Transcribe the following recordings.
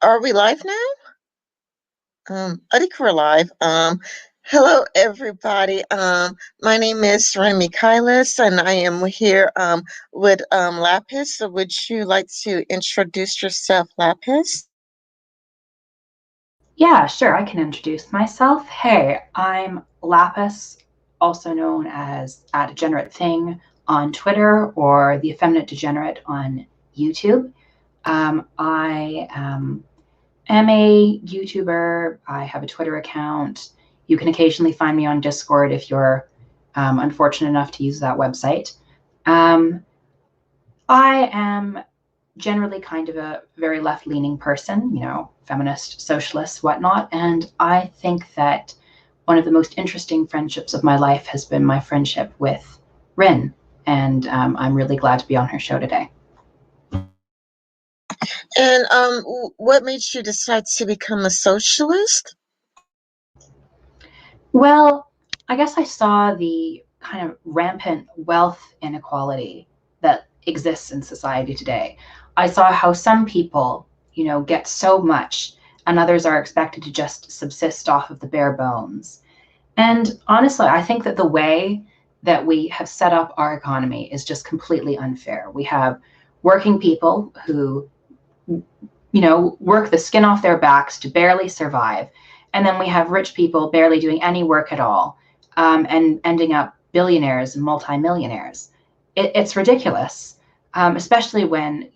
Are we live now? I think we're live. Hello everybody. My name is Remy Kylis and I am here with Lapis. So would you like to introduce yourself, Lapis? Yeah, sure, I can introduce myself. Hey, I'm Lapis, also known as @degenerate thing on Twitter or the effeminate degenerate on YouTube. I am a YouTuber. I have a Twitter account. You can occasionally find me on Discord if you're unfortunate enough to use that website. Um, I am generally kind of a very left leaning person, feminist, socialist, whatnot. And I think that one of the most interesting friendships of my life has been my friendship with Rin. And I'm really glad to be on her show today. And what made you decide to become a socialist? Well, I guess I saw the kind of rampant wealth inequality that exists in society today. I saw how some people, get so much and others are expected to just subsist off of the bare bones. And honestly, I think that the way that we have set up our economy is just completely unfair. We have working people who, work the skin off their backs to barely survive. And then we have rich people barely doing any work at all, and ending up billionaires and multimillionaires. It's ridiculous, especially when,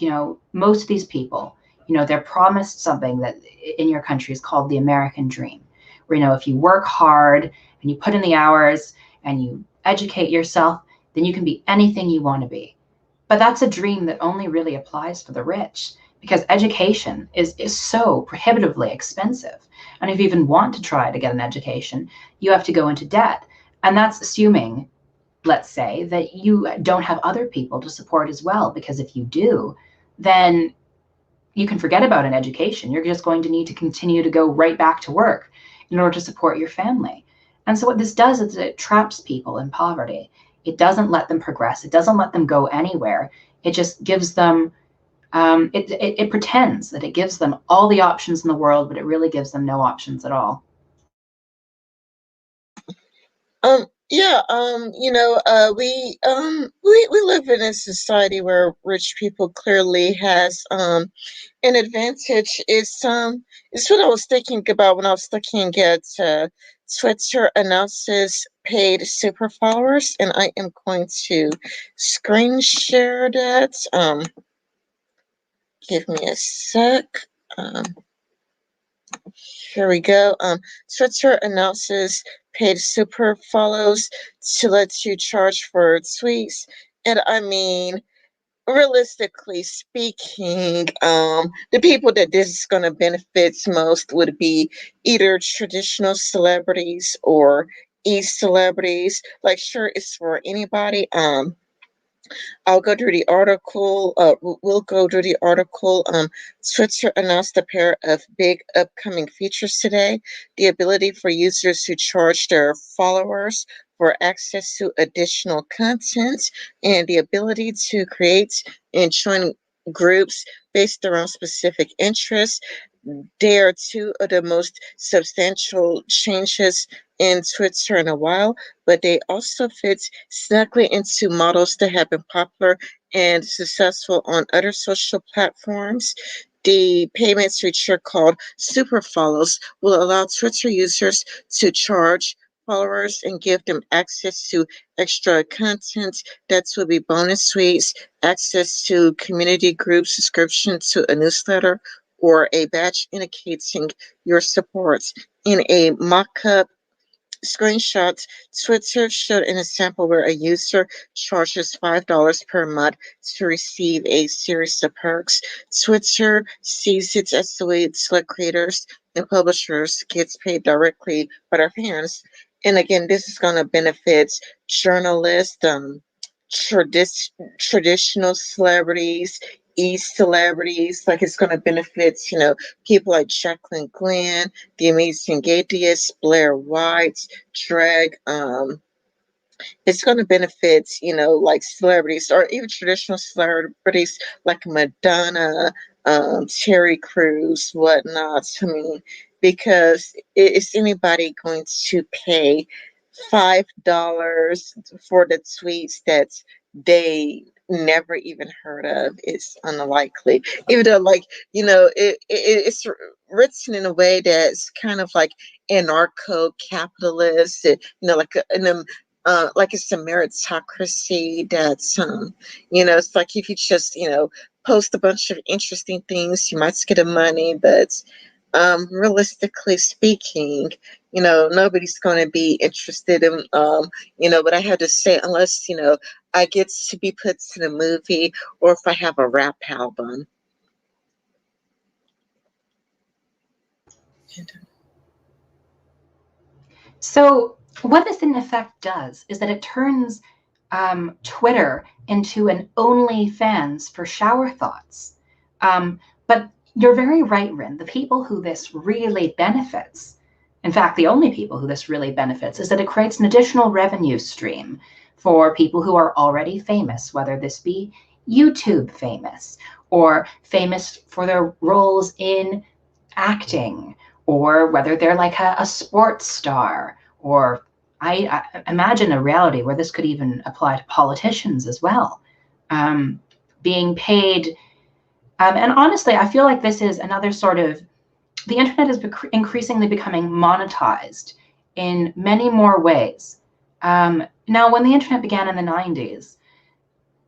most of these people, they're promised something that in your country is called the American dream, where, if you work hard and you put in the hours and you educate yourself, then you can be anything you want to be. But that's a dream that only really applies for the rich because education is so prohibitively expensive. And if you even want to try to get an education, you have to go into debt. And that's assuming, let's say, that you don't have other people to support as well. Because if you do, then you can forget about an education. You're just going to need to continue to go right back to work in order to support your family. And so what this does is it traps people in poverty. It doesn't let them progress. It doesn't let them go anywhere. It just gives them, it pretends that it gives them all the options in the world, but it really gives them no options at all. Yeah, we live in a society where rich people clearly has an advantage. It's what I was thinking about when I was looking at Twitter announces paid super followers, and I am going to screen share that. Give me a sec. Um, Here we go. Twitter announces paid super follows to let you charge for tweets. And I mean, realistically speaking, the people that this is going to benefit most would be either traditional celebrities or e-celebrities. Like, sure, it's for anybody. I'll go through the article. We'll go through the article. Twitter announced a pair of big upcoming features today: the ability for users to charge their followers for access to additional content, and the ability to create and join groups based around specific interests. They are two of the most substantial changes in Twitter in a while, but they also fit snugly into models that have been popular and successful on other social platforms. The payments feature called Super Follows will allow Twitter users to charge followers and give them access to extra content that will be bonus tweets, access to community groups, subscription to a newsletter, or a badge indicating your support. In a mock-up screenshot, Twitter showed an example where a user charges $5 per month to receive a series of perks. Twitter sees it as the way select creators and publishers gets paid directly by their fans. And again, this is going to benefit journalists, traditional celebrities, e-celebrities. Like, it's going to benefit, people like Jacqueline Glenn, the Amazing Atheist, Blair White, Drag, It's going to benefit, like celebrities or even traditional celebrities like Madonna, Terry Crews, whatnot. I mean, because is anybody going to pay $5 for the tweets that they never even heard of? It's unlikely. Even though, like, it's written in a way that's kind of like anarcho-capitalist, like in a like it's a meritocracy that's it's like if you just post a bunch of interesting things you might get the money, but realistically speaking, nobody's going to be interested in what I have to say unless I get to be put in a movie or if I have a rap album. So, what this in effect does is that it turns Twitter into an OnlyFans for shower thoughts. But you're very right, Rin. The people who this really benefits, in fact, the only people who this really benefits, is that it creates an additional revenue stream for people who are already famous, whether this be YouTube famous or famous for their roles in acting, or whether they're like a sports star, or I imagine a reality where this could even apply to politicians as well, being paid. And honestly, I feel like this is another sort of, the internet is increasingly becoming monetized in many more ways. Now, when the internet began in the 90s,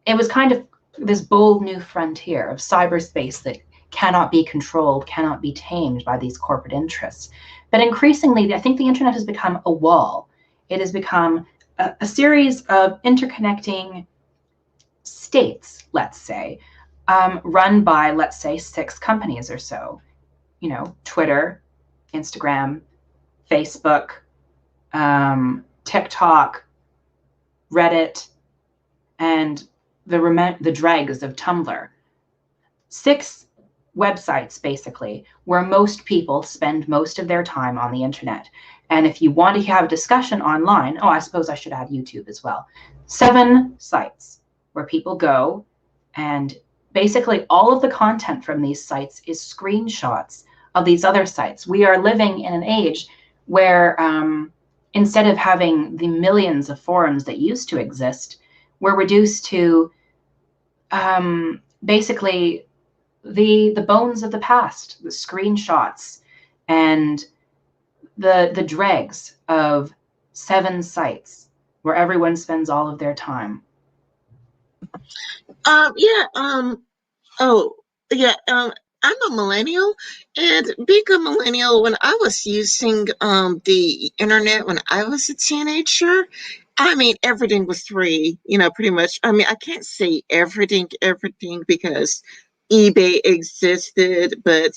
it was kind of this bold new frontier of cyberspace that cannot be controlled, cannot be tamed by these corporate interests. But increasingly, I think the internet has become a wall. It has become a series of interconnecting states, let's say, run by, let's say, 6 companies or so. Twitter, Instagram, Facebook, TikTok, Reddit, and the dregs of Tumblr. 6 websites, basically, where most people spend most of their time on the internet. And if you want to have a discussion online, I suppose I should add YouTube as well. 7 sites where people go, and basically all of the content from these sites is screenshots of these other sites. We are living in an age where instead of having the millions of forums that used to exist, we're reduced to basically the bones of the past, the screenshots, and the dregs of 7 sites where everyone spends all of their time. Yeah. Oh, yeah. I'm a millennial, and being a millennial, when I was using the internet when I was a teenager, I mean everything was free. Pretty much. I mean, I can't say everything because eBay existed, but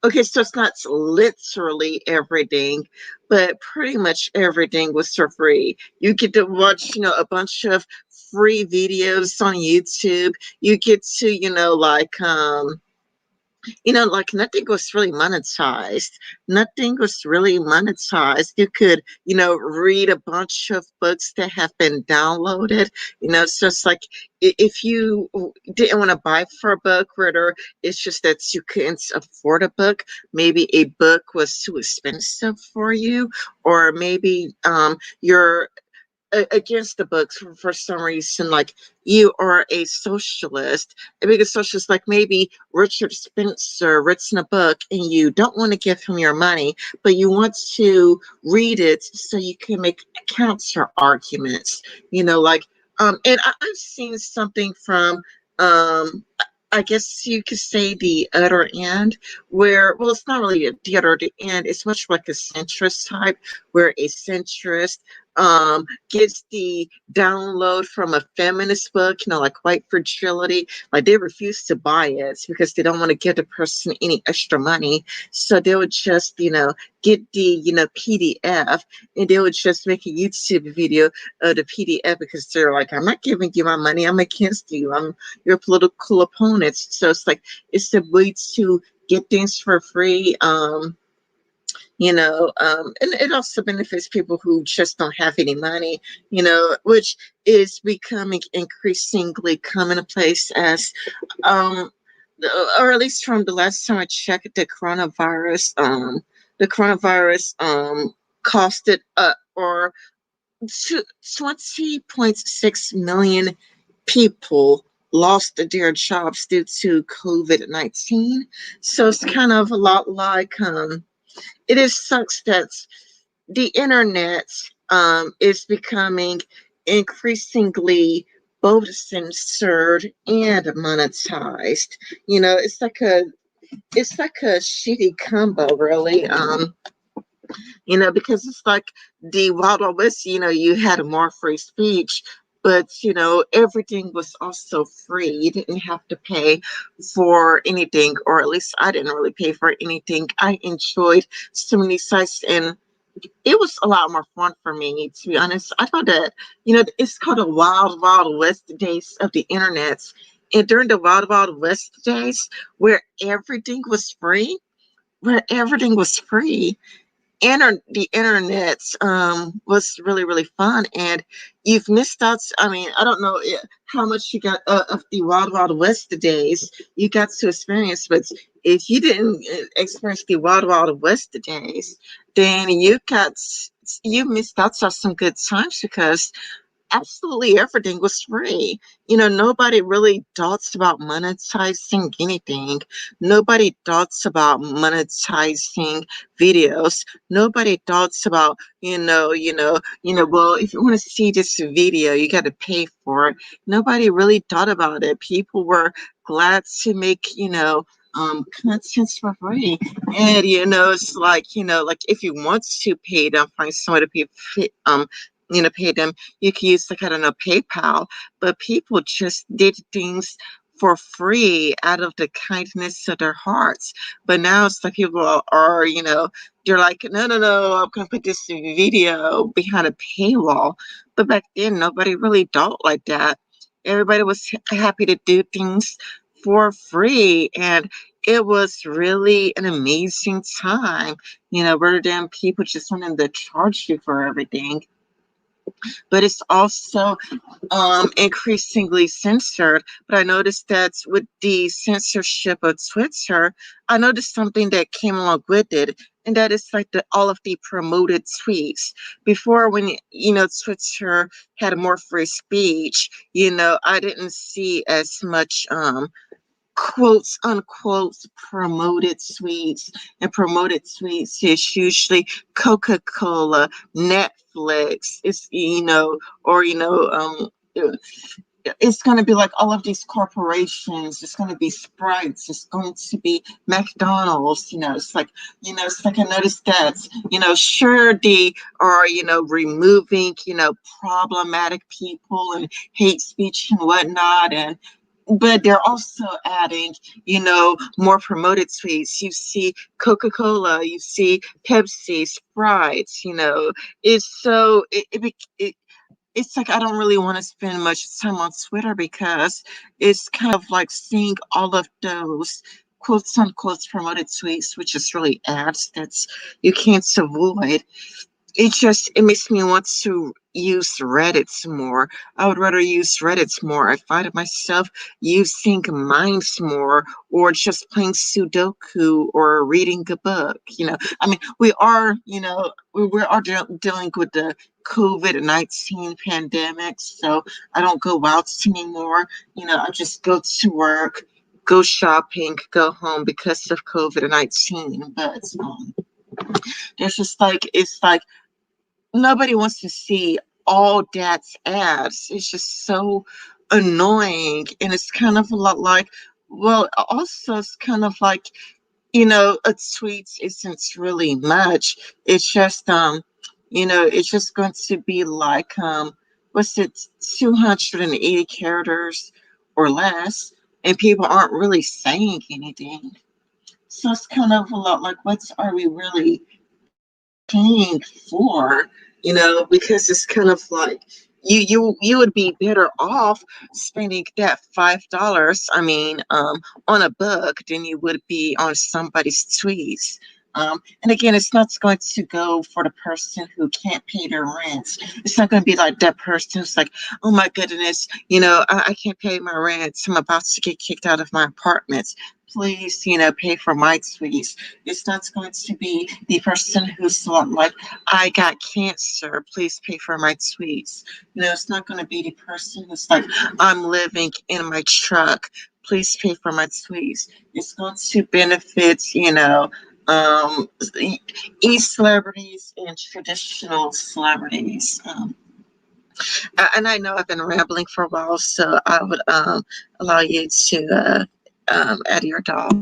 okay, so it's not literally everything, but pretty much everything was for free. You get to watch, a bunch of free videos on YouTube. You get to, like nothing was really monetized. Nothing was really monetized. You could, read a bunch of books that have been downloaded. It's just like if you didn't want to buy for a book, whether it's just that you couldn't afford a book, maybe a book was too expensive for you, or maybe you're against the books for some reason, like you are a socialist, a biggest socialist, like maybe Richard Spencer written a book and you don't want to give him your money, but you want to read it so you can make counter arguments, like and I've seen something from I guess you could say the other end, where, well, it's not really the other end, it's much like a centrist type, where a centrist gets the download from a feminist book, like White Fragility. Like they refuse to buy it because they don't want to give the person any extra money. So they would just, get the, PDF, and they would just make a YouTube video of the PDF because they're like, I'm not giving you my money. I'm against you. I'm your political opponent. So it's like, it's a way to get things for free. and it also benefits people who just don't have any money, which is becoming increasingly commonplace as, um, or at least from the last time I checked, the coronavirus costed or 20.6 million people lost their jobs due to COVID-19. So it's kind of a lot like, it is sucks that the internet is becoming increasingly both censored and monetized. It's like a shitty combo, really. Because it's like the Wild Wild West, you had more free speech, but, everything was also free. You didn't have to pay for anything, or at least I didn't really pay for anything. I enjoyed so many sites, and it was a lot more fun for me, to be honest. I thought that, it's called the Wild Wild West days of the internet. And during the Wild Wild West days, where everything was free, where everything was free, the internet was really really fun, and you've missed out. I mean, I don't know how much you got of the Wild Wild West days you got to experience, but if you didn't experience the Wild Wild West days, then you missed out on some good times, because absolutely everything was free. Nobody really thoughts about monetizing anything. Nobody thoughts about monetizing videos. Nobody thoughts about, well, if you want to see this video, you got to pay for it. Nobody really thought about it. People were glad to make, content for free. And, it's like if you want to pay them, find somebody to pay them, you can use, like, I don't know, PayPal, but people just did things for free out of the kindness of their hearts. But now it's like people are, they're like, no, no, no, I'm gonna put this video behind a paywall. But back then, nobody really thought like that. Everybody was happy to do things for free, and it was really an amazing time. Rather than people just wanting to charge you for everything. But it's also increasingly censored. But I noticed that with the censorship of Twitter, I noticed something that came along with it, and that is like all of the promoted tweets. Before, when Twitter had more free speech, I didn't see as much quotes unquote promoted sweets. And promoted sweets is usually Coca-Cola, Netflix, it's or it's going to be like all of these corporations. It's going to be Sprites. It's going to be McDonald's. It's like I noticed that, sure, they are, removing, problematic people and hate speech and whatnot. But they're also adding, more promoted sweets. You see Coca-Cola, you see Pepsi, Sprite. It's so it's like I don't really want to spend much time on Twitter, because it's kind of like seeing all of those quotes unquote promoted tweets, which is really ads that's you can't avoid. It makes me want to use Reddit more. I would rather use Reddit more. I find myself using Minds more, or just playing Sudoku, or reading a book. I mean, we are dealing with the COVID-19 pandemic, so I don't go out anymore. I just go to work, go shopping, go home because of COVID-19. But there's just like it's like nobody wants to see all dad's ads. It's just so annoying. And it's kind of a lot like, well, also it's kind of like, a tweet isn't really much. It's just, it's just going to be like, what's it, 280 characters or less, and people aren't really saying anything. So it's kind of a lot like, what are we really paying for, because it's kind of like you would be better off spending that $5, I mean, on a book than you would be on somebody's tweets. And again, it's not going to go for the person who can't pay their rent. It's not going to be like that person who's like, oh my goodness, I can't pay my rent. I'm about to get kicked out of my apartment. Please, pay for my tweets. It's not going to be the person who's like, I got cancer. Please pay for my tweets. It's not going to be the person who's like, I'm living in my truck. Please pay for my tweets. It's going to benefit, um, e-celebrities and traditional celebrities. And I know I've been rambling for a while, so I would allow you to add your thought.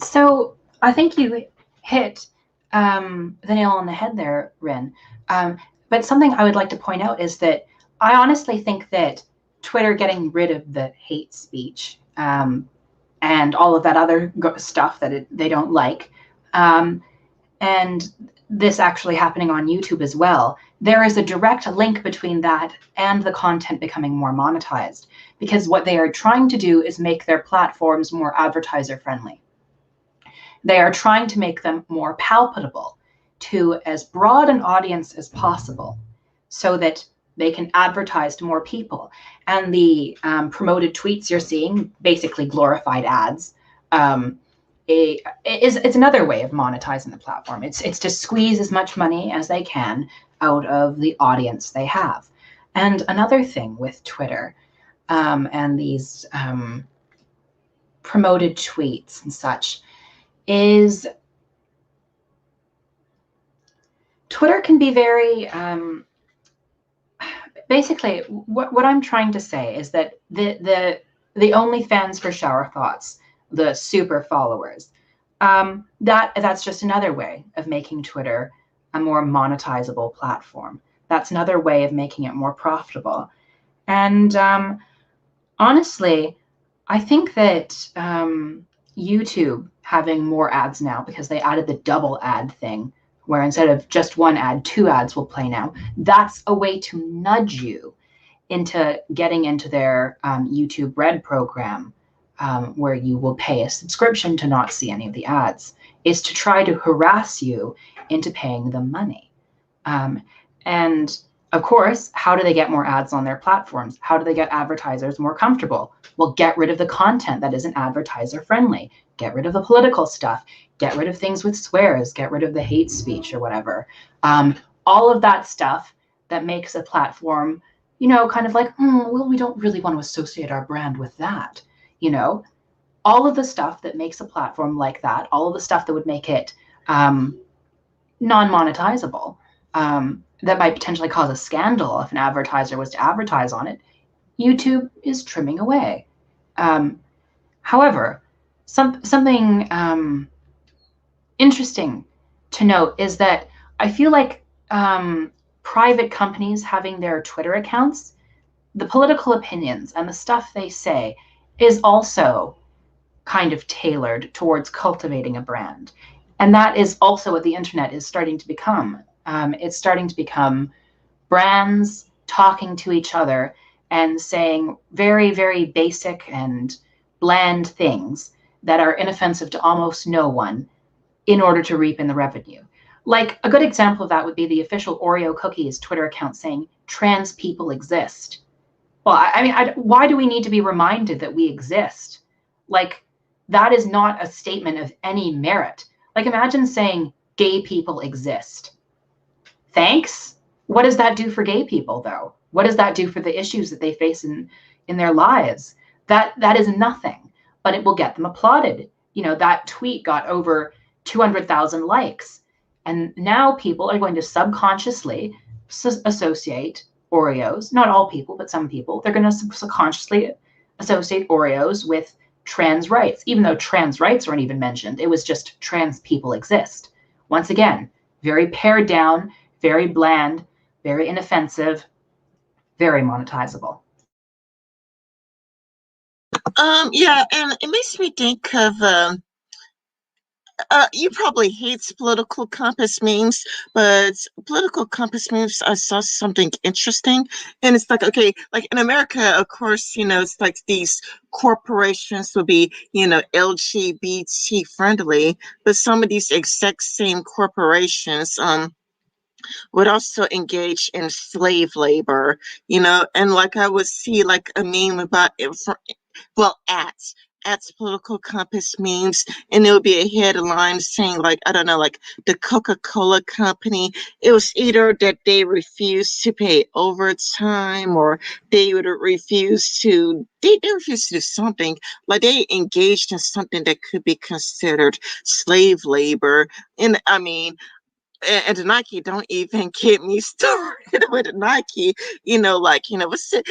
So I think you hit the nail on the head there, Rin. But something I would like to point out is that I honestly think that Twitter getting rid of the hate speech and all of that other stuff that they don't like, and this actually happening on YouTube as well, there is a direct link between that and the content becoming more monetized, because what they are trying to do is make their platforms more advertiser friendly. They are trying to make them more palatable to as broad an audience as possible so that they can advertise to more people. And the promoted tweets you're seeing, basically glorified ads, it's another way of monetizing the platform. It's to squeeze as much money as they can out of the audience they have. And another thing with Twitter and these promoted tweets and such is Twitter can be very basically what I'm trying to say is that the OnlyFans for shower thoughts, the super followers, that's just another way of making Twitter a more monetizable platform. That's another way of making it more profitable. And honestly, I think that YouTube having more ads now, because they added the double ad thing, where instead of just one ad, 2 ads will play now. That's a way to nudge you into getting into their YouTube Red program, where you will pay a subscription to not see any of the ads. Is to try to harass you into paying them money. And of course, how do they get more ads on their platforms? How do they get advertisers more comfortable? Well, get rid of the content that isn't advertiser friendly. Get rid of the political stuff. Get rid of things with swears. Get rid of the hate speech or whatever. All of that stuff that makes a platform, kind of like, well, we don't really want to associate our brand with that. All of the stuff that makes a platform like that, all of the stuff that would make it non-monetizable, that might potentially cause a scandal if an advertiser was to advertise on it, YouTube is trimming away. However, something interesting to note is that I feel like private companies having their Twitter accounts, the political opinions and the stuff they say is also kind of tailored towards cultivating a brand. And that is also what the internet is starting to become. It's starting to become brands talking to each other and saying very, very basic and bland things that are inoffensive to almost no one in order to reap in the revenue. Like a good example of that would be the official Oreo cookies Twitter account saying trans people exist. Well, I mean, why do we need to be reminded that we exist? Like, that is not a statement of any merit. Like, imagine saying gay people exist. Thanks. What does that do for gay people, though? What does that do for the issues that they face in their lives? That is nothing, but it will get them applauded. That tweet got over 200,000 likes. And now people are going to subconsciously associate Oreos, not all people, but some people, they're going to subconsciously associate Oreos with trans rights, even though trans rights weren't even mentioned. It was just trans people exist. Once again, very pared down, very bland, very inoffensive, very monetizable. Yeah, and it makes me think of You probably hates political compass memes, but political compass memes, I saw something interesting. And it's like, okay, like in America, of course, it's like these corporations will be, LGBT friendly, but some of these exact same corporations, would also engage in slave labor, and like I would see like a meme about it well, ads political compass memes, and there would be a headline saying like, I don't know, like the Coca-Cola company, it was either that they refused to pay overtime, or they refused to do something, like they engaged in something that could be considered slave labor. And I mean, and Nike, don't even get me started with Nike. What's it?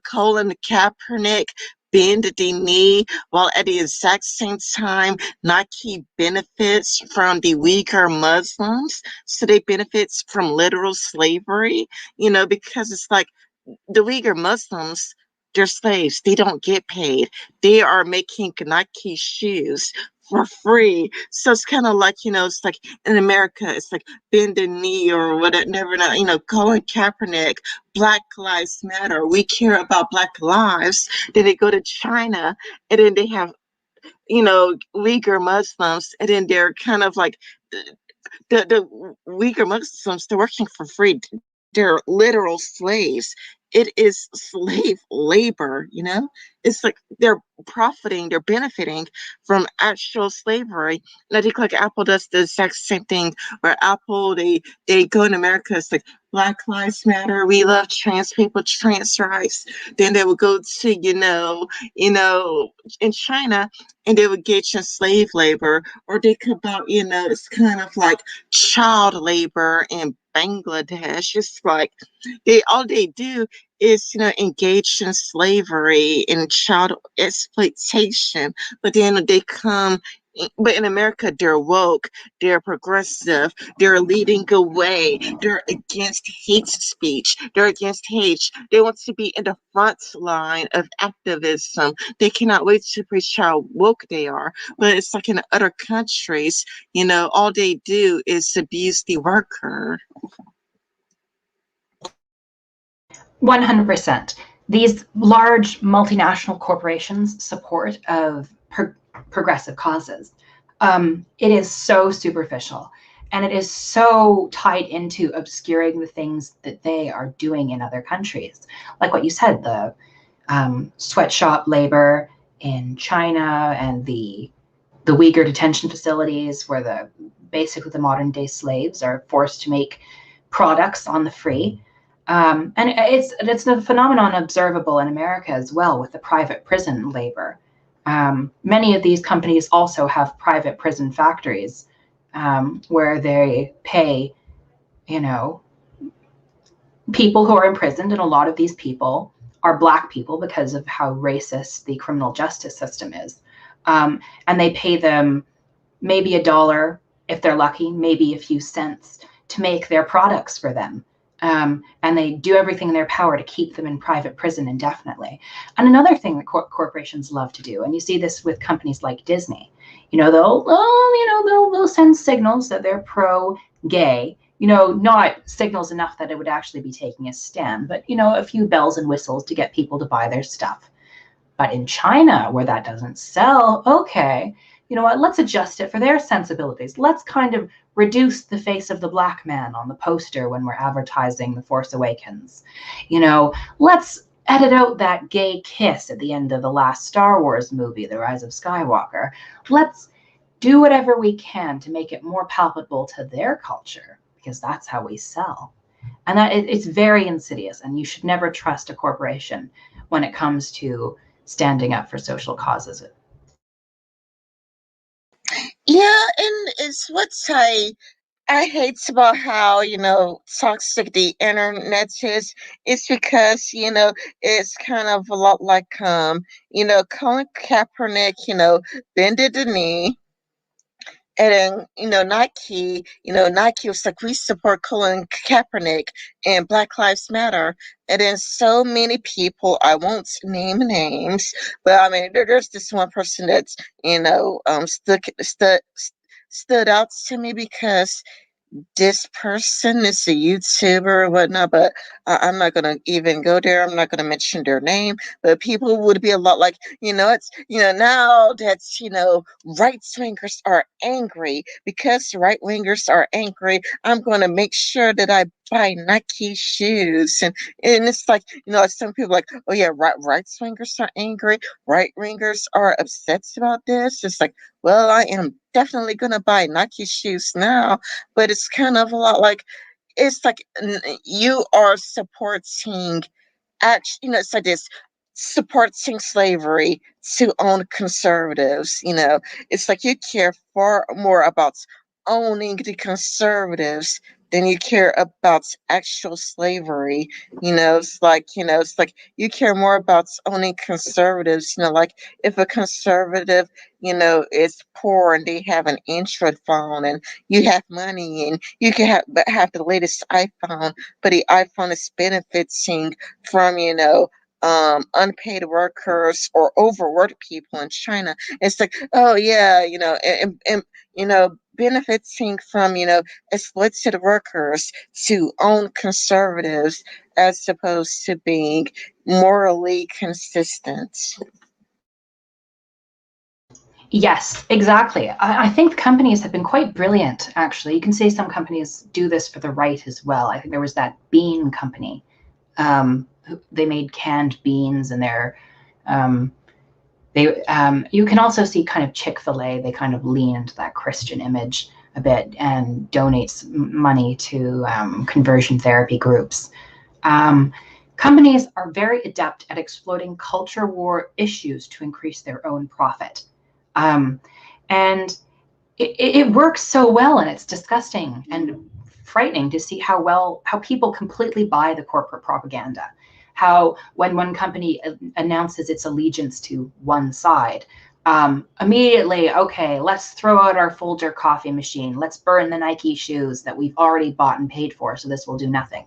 Colin Kaepernick bend the knee, while at the exact same time, Nike benefits from the weaker Muslims. So they benefits from literal slavery, because it's like the Uyghur Muslims, they're slaves. They don't get paid. They are making Nike shoes for free. So it's kind of like, it's like in America, it's like bend the knee or whatever, never know, Colin Kaepernick, Black Lives Matter. We care about Black lives. Then they go to China, and then they have, Uyghur Muslims, and then they're kind of like the Uyghur Muslims, they're working for free. They're literal slaves. It is slave labor, It's like they're profiting, they're benefiting from actual slavery. And I think like Apple does the exact same thing, where Apple, they go in America, it's like Black Lives Matter, we love trans people, trans rights. Then they would go to, in China, and they would engage in slave labor, or they come out, it's kind of like child labor in Bangladesh. It's like all they do is, engage in slavery and child exploitation. But then they come, but in America, they're woke, they're progressive, they're leading the way, they're against hate speech, they're against hate. They want to be in the front line of activism. They cannot wait to preach how woke they are. But it's like in other countries, all they do is abuse the worker. 100%. These large multinational corporations support of progressive causes. It is so superficial, and it is so tied into obscuring the things that they are doing in other countries. Like what you said, the sweatshop labor in China, and the Uyghur detention facilities, where basically the modern day slaves are forced to make products on the free. And it's a phenomenon observable in America as well, with the private prison labor. Many of these companies also have private prison factories, where they pay, you know, people who are imprisoned, and a lot of these people are Black people because of how racist the criminal justice system is. And they pay them maybe $1 if they're lucky, maybe a few cents, to make their products for them. And they do everything in their power to keep them in private prison indefinitely. And another thing that corporations love to do, and you see this with companies like Disney, they'll send signals that they're pro-gay, not signals enough that it would actually be taking a stand, but a few bells and whistles to get people to buy their stuff. But in China, where that doesn't sell, okay, you know what, let's adjust it for their sensibilities. Let's kind of reduce the face of the Black man on the poster when we're advertising The Force Awakens. Let's edit out that gay kiss at the end of the last Star Wars movie, The Rise of Skywalker. Let's do whatever we can to make it more palpable to their culture, because that's how we sell. And it's very insidious, and you should never trust a corporation when it comes to standing up for social causes. Yeah, and it's what I hate about how, toxic the internet is. It's because, it's kind of a lot like, Colin Kaepernick, bended the knee. And then, Nike was like, we support Colin Kaepernick and Black Lives Matter. And then so many people, I won't name names, but I mean, there's this one person that's, stuck, stood out to me because this person is a YouTuber or whatnot, but I'm not gonna even go there. I'm not gonna mention their name, but people would be a lot like, it's, now that, right wingers are angry because right wingers are angry, I'm gonna make sure that I buy Nike shoes. And it's like, like some people like, oh yeah, right wingers are angry, right wingers are upset about this. It's like, well, I am definitely gonna buy Nike shoes now, but it's kind of a lot like it's like you are supporting it's like this supporting slavery to own conservatives. It's like you care far more about owning the conservatives than you care about actual slavery. It's like you care more about owning conservatives. Like if a conservative, is poor and they have an Android phone and you have money and you can have the latest iPhone, but the iPhone is benefiting from, unpaid workers or overworked people in China. It's like, oh yeah, benefiting from, exploited workers to own conservatives as opposed to being morally consistent. Yes, exactly. I think companies have been quite brilliant, actually. You can say some companies do this for the right as well. I think there was that bean company. They made canned beans, and you can also see kind of Chick-fil-A. They kind of lean into that Christian image a bit and donates money to conversion therapy groups. Companies are very adept at exploiting culture war issues to increase their own profit. And it works so well, and it's disgusting and frightening to see how people completely buy the corporate propaganda. How when one company announces its allegiance to one side, immediately, okay, let's throw out our Folger coffee machine. Let's burn the Nike shoes that we've already bought and paid for, so this will do nothing.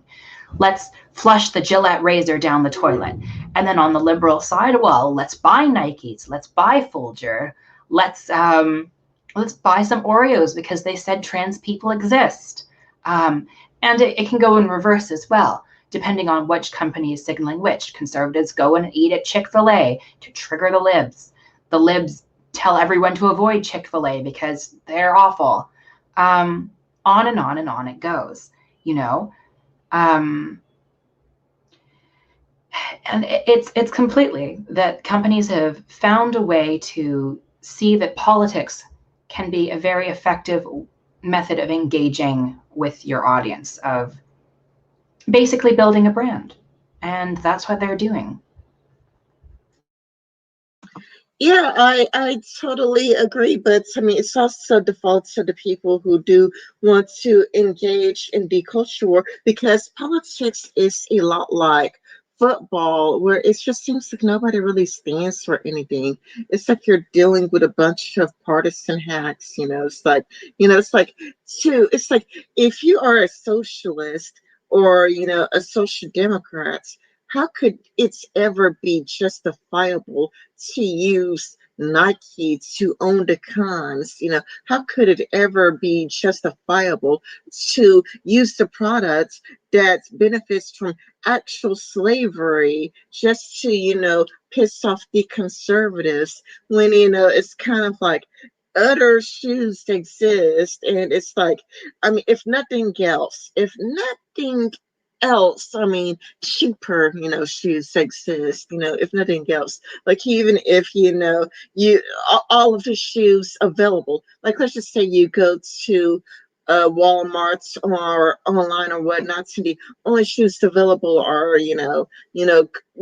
Let's flush the Gillette razor down the toilet. And then on the liberal side, well, let's buy Nikes. Let's buy Folger. Let's buy some Oreos because they said trans people exist. And it can go in reverse as well, depending on which company is signaling which. Conservatives go and eat at Chick-fil-A to trigger the libs. The libs tell everyone to avoid Chick-fil-A because they're awful. On and on and on it goes, you know. And it's completely that companies have found a way to see that politics can be a very effective method of engaging with your audience, of basically building a brand. And that's what they're doing. Yeah, I totally agree, but I mean, it's also default to the people who do want to engage in the culture war because politics is a lot like football, where it just seems like nobody really stands for anything. It's like you're dealing with a bunch of partisan hacks. It's like if you are a socialist or a social democrat, how could it ever be justifiable to use Nike to own the cons? How could it ever be justifiable to use the product that benefits from actual slavery just to, piss off the conservatives when, it's kind of like other shoes exist. And it's like, I mean, if nothing else, I mean, cheaper, shoes exist, if nothing else. Like even if all of the shoes available, like let's just say you go to Walmart or online or whatnot, and the only shoes available are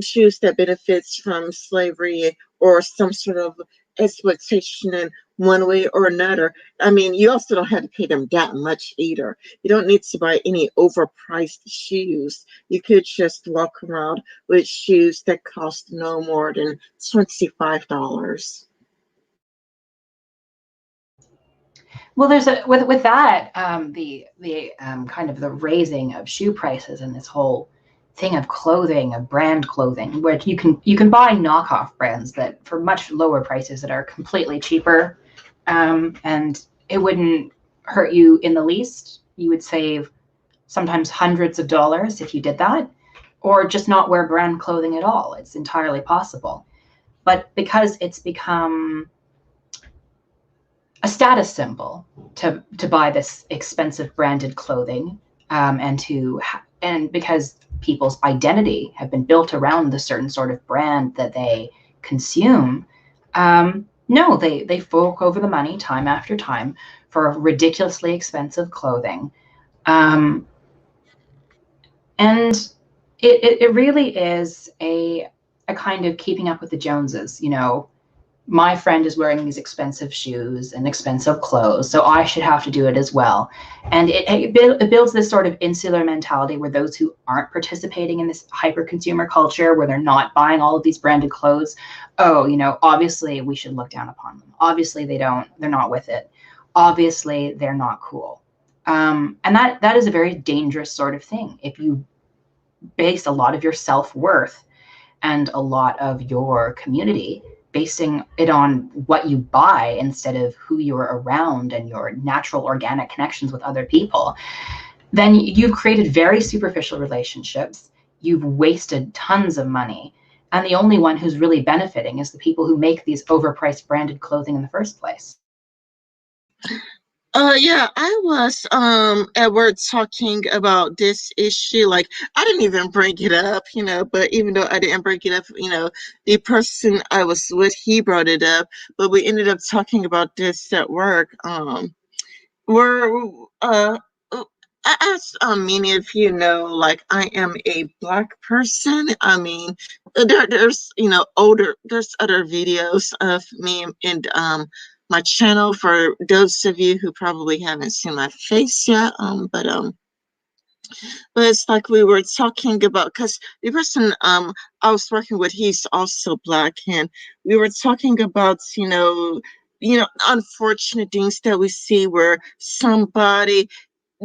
shoes that benefits from slavery or some sort of exploitation in one way or another. I mean, you also don't have to pay them that much either. You don't need to buy any overpriced shoes. You could just walk around with shoes that cost no more than $25. Well, there's with that the kind of the raising of shoe prices and this whole thing of clothing, of brand clothing, where you can buy knockoff brands that for much lower prices that are completely cheaper, and it wouldn't hurt you in the least. You would save sometimes hundreds of dollars if you did that, or just not wear brand clothing at all. It's entirely possible. But because it's become a status symbol to buy this expensive branded clothing, and because people's identity have been built around the certain sort of brand that they consume, no, they fork over the money time after time for ridiculously expensive clothing. Um, and it really is a kind of keeping up with the Joneses. My friend is wearing these expensive shoes and expensive clothes, so I should have to do it as well. And it builds this sort of insular mentality where those who aren't participating in this hyper consumer culture, where they're not buying all of these branded clothes, oh, obviously we should look down upon them. Obviously they're not with it. Obviously they're not cool. And that is a very dangerous sort of thing. If you base a lot of your self-worth and a lot of your community basing it on what you buy instead of who you're around and your natural organic connections with other people, then you've created very superficial relationships. You've wasted tons of money. And the only one who's really benefiting is the people who make these overpriced branded clothing in the first place. Yeah, I was at work talking about this issue. Like, I didn't even bring it up, but even though I didn't bring it up, the person I was with, he brought it up, but we ended up talking about this at work. We're I asked many of you know, like, I am a black person. I mean, there's there's other videos of me and my channel for those of you who probably haven't seen my face yet. But it's like we were talking about, because the person I was working with, he's also black, and we were talking about unfortunate things that we see where somebody,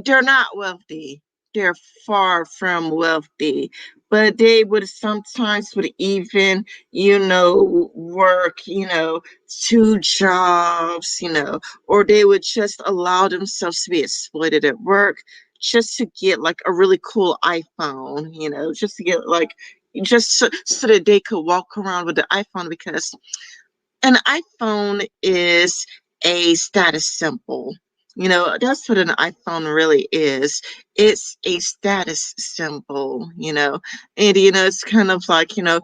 they're not wealthy. They're far from wealthy, but they would sometimes would even, work, two jobs, or they would just allow themselves to be exploited at work just to get like a really cool iPhone, just to get like, just so that they could walk around with the iPhone, because an iPhone is a status symbol. That's what an iPhone really is. It's a status symbol, and, it's kind of like, to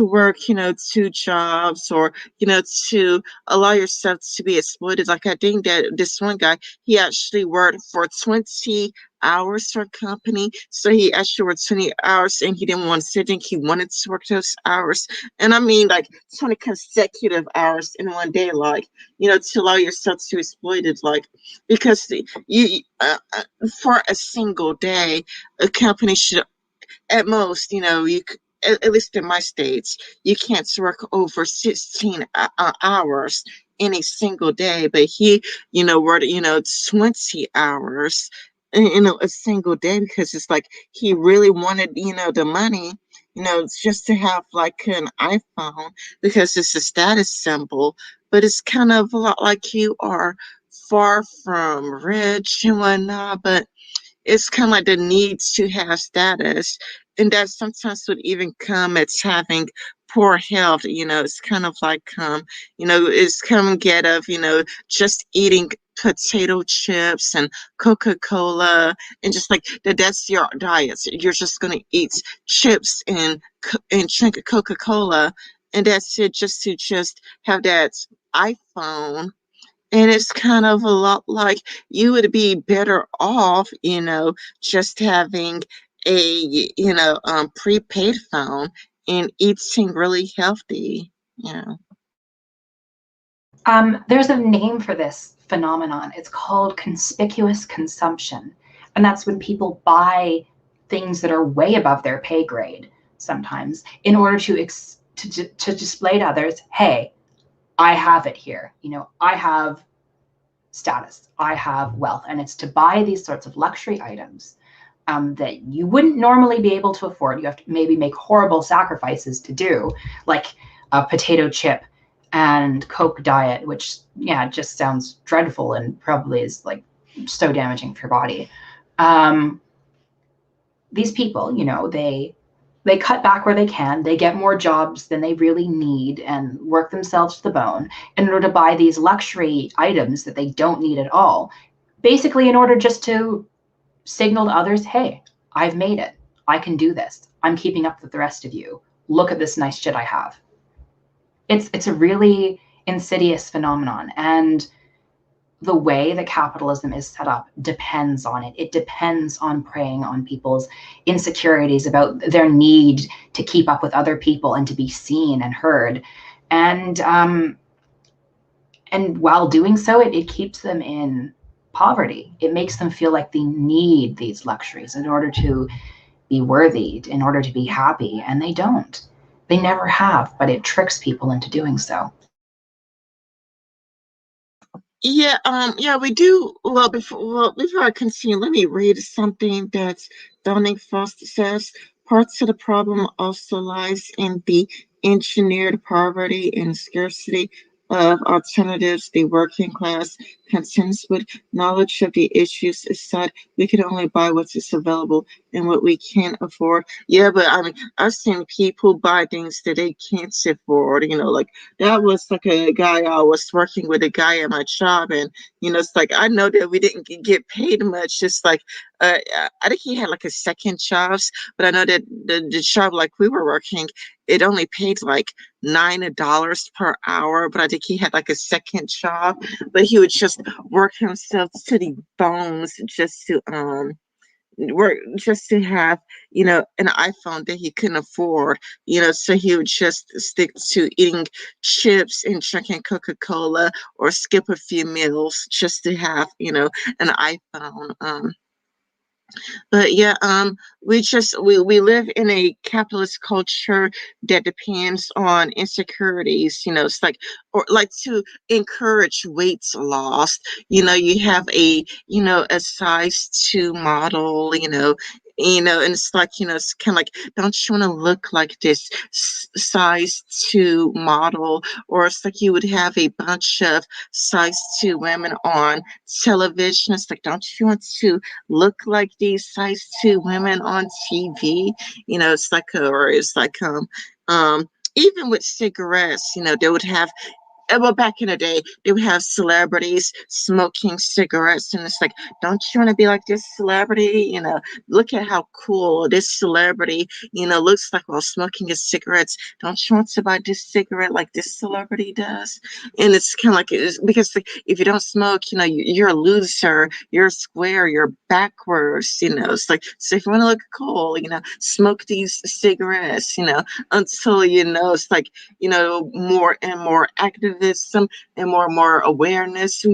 work, two jobs, or, to allow yourself to be exploited. Like, I think that this one guy, he actually worked for 20 hours for a company. So he actually worked 20 hours and he didn't want to sit in. He wanted to work those hours. And I mean, like 20 consecutive hours in one day, like, to allow yourself to exploit it, like, because you, for a single day, a company should, at most, at least in my states, you can't work over 16 hours in a single day. But he, worked, 20 hours a single day, because it's like he really wanted, the money, just to have like an iPhone, because it's a status symbol. But it's kind of a lot like you are far from rich and whatnot, but it's kind of like the needs to have status, and that sometimes would even come at having poor health. It's kind of like it's come get of just eating potato chips and Coca-Cola, and just like that's your diet. You're just going to eat chips and drink Coca-Cola, and that's it, just to just have that iPhone. And it's kind of a lot like you would be better off, just having a, prepaid phone and eating really healthy, There's a name for this phenomenon. It's called conspicuous consumption. And that's when people buy things that are way above their pay grade sometimes in order to display to others, hey, I have it here. I have status, I have wealth. And it's to buy these sorts of luxury items that you wouldn't normally be able to afford. You have to maybe make horrible sacrifices to do, like a potato chip and Coke diet, which, yeah, just sounds dreadful and probably is like so damaging for your body. Um, these people, they cut back where they can. They get more jobs than they really need and work themselves to the bone in order to buy these luxury items that they don't need at all. Basically, in order just to signal to others, hey, I've made it. I can do this. I'm keeping up with the rest of you. Look at this nice shit I have. It's a really insidious phenomenon, and the way that capitalism is set up depends on it. It depends on preying on people's insecurities about their need to keep up with other people and to be seen and heard. And and while doing so, it keeps them in poverty. It makes them feel like they need these luxuries in order to be worthy, in order to be happy, and they don't. They never have, but it tricks people into doing so. Yeah, we do. Well, before I continue, let me read something that Dominic Foster says. Parts of the problem also lies in the engineered poverty and scarcity of alternatives. The working class contends with knowledge of the issues aside. We can only buy what is available and what we can't afford. Yeah, but I mean, I've seen people buy things that they can't afford. Like that was like a guy I was working with a guy at my job, and it's like I know that we didn't get paid much. Just like I think he had like a second jobs, but I know that the job like we were working, it only paid like $9 per hour. But I think he had like a second job, but he would just work himself to the bones just to have an iPhone that he couldn't afford. So he would just stick to eating chips and drinking Coca-Cola, or skip a few meals just to have an iPhone. But yeah, we live in a capitalist culture that depends on insecurities. It's like, or like, to encourage weight loss. You have a size 2 model. And it's like, it's kind of like, don't you want to look like this size 2 model? Or it's like you would have a bunch of size 2 women on television. It's like, don't you want to look like these size 2 women on TV? It's like, or it's like, even with cigarettes, they would have, well, back in the day, they would have celebrities smoking cigarettes, and it's like, don't you want to be like this celebrity? Look at how cool this celebrity, looks like while smoking his cigarettes. Don't you want to buy this cigarette like this celebrity does? And it's kind of like, it's because like, if you don't smoke, you're a loser, you're square, you're backwards. It's like, so if you want to look cool, smoke these cigarettes. Until it's like, more and more activism and more awareness,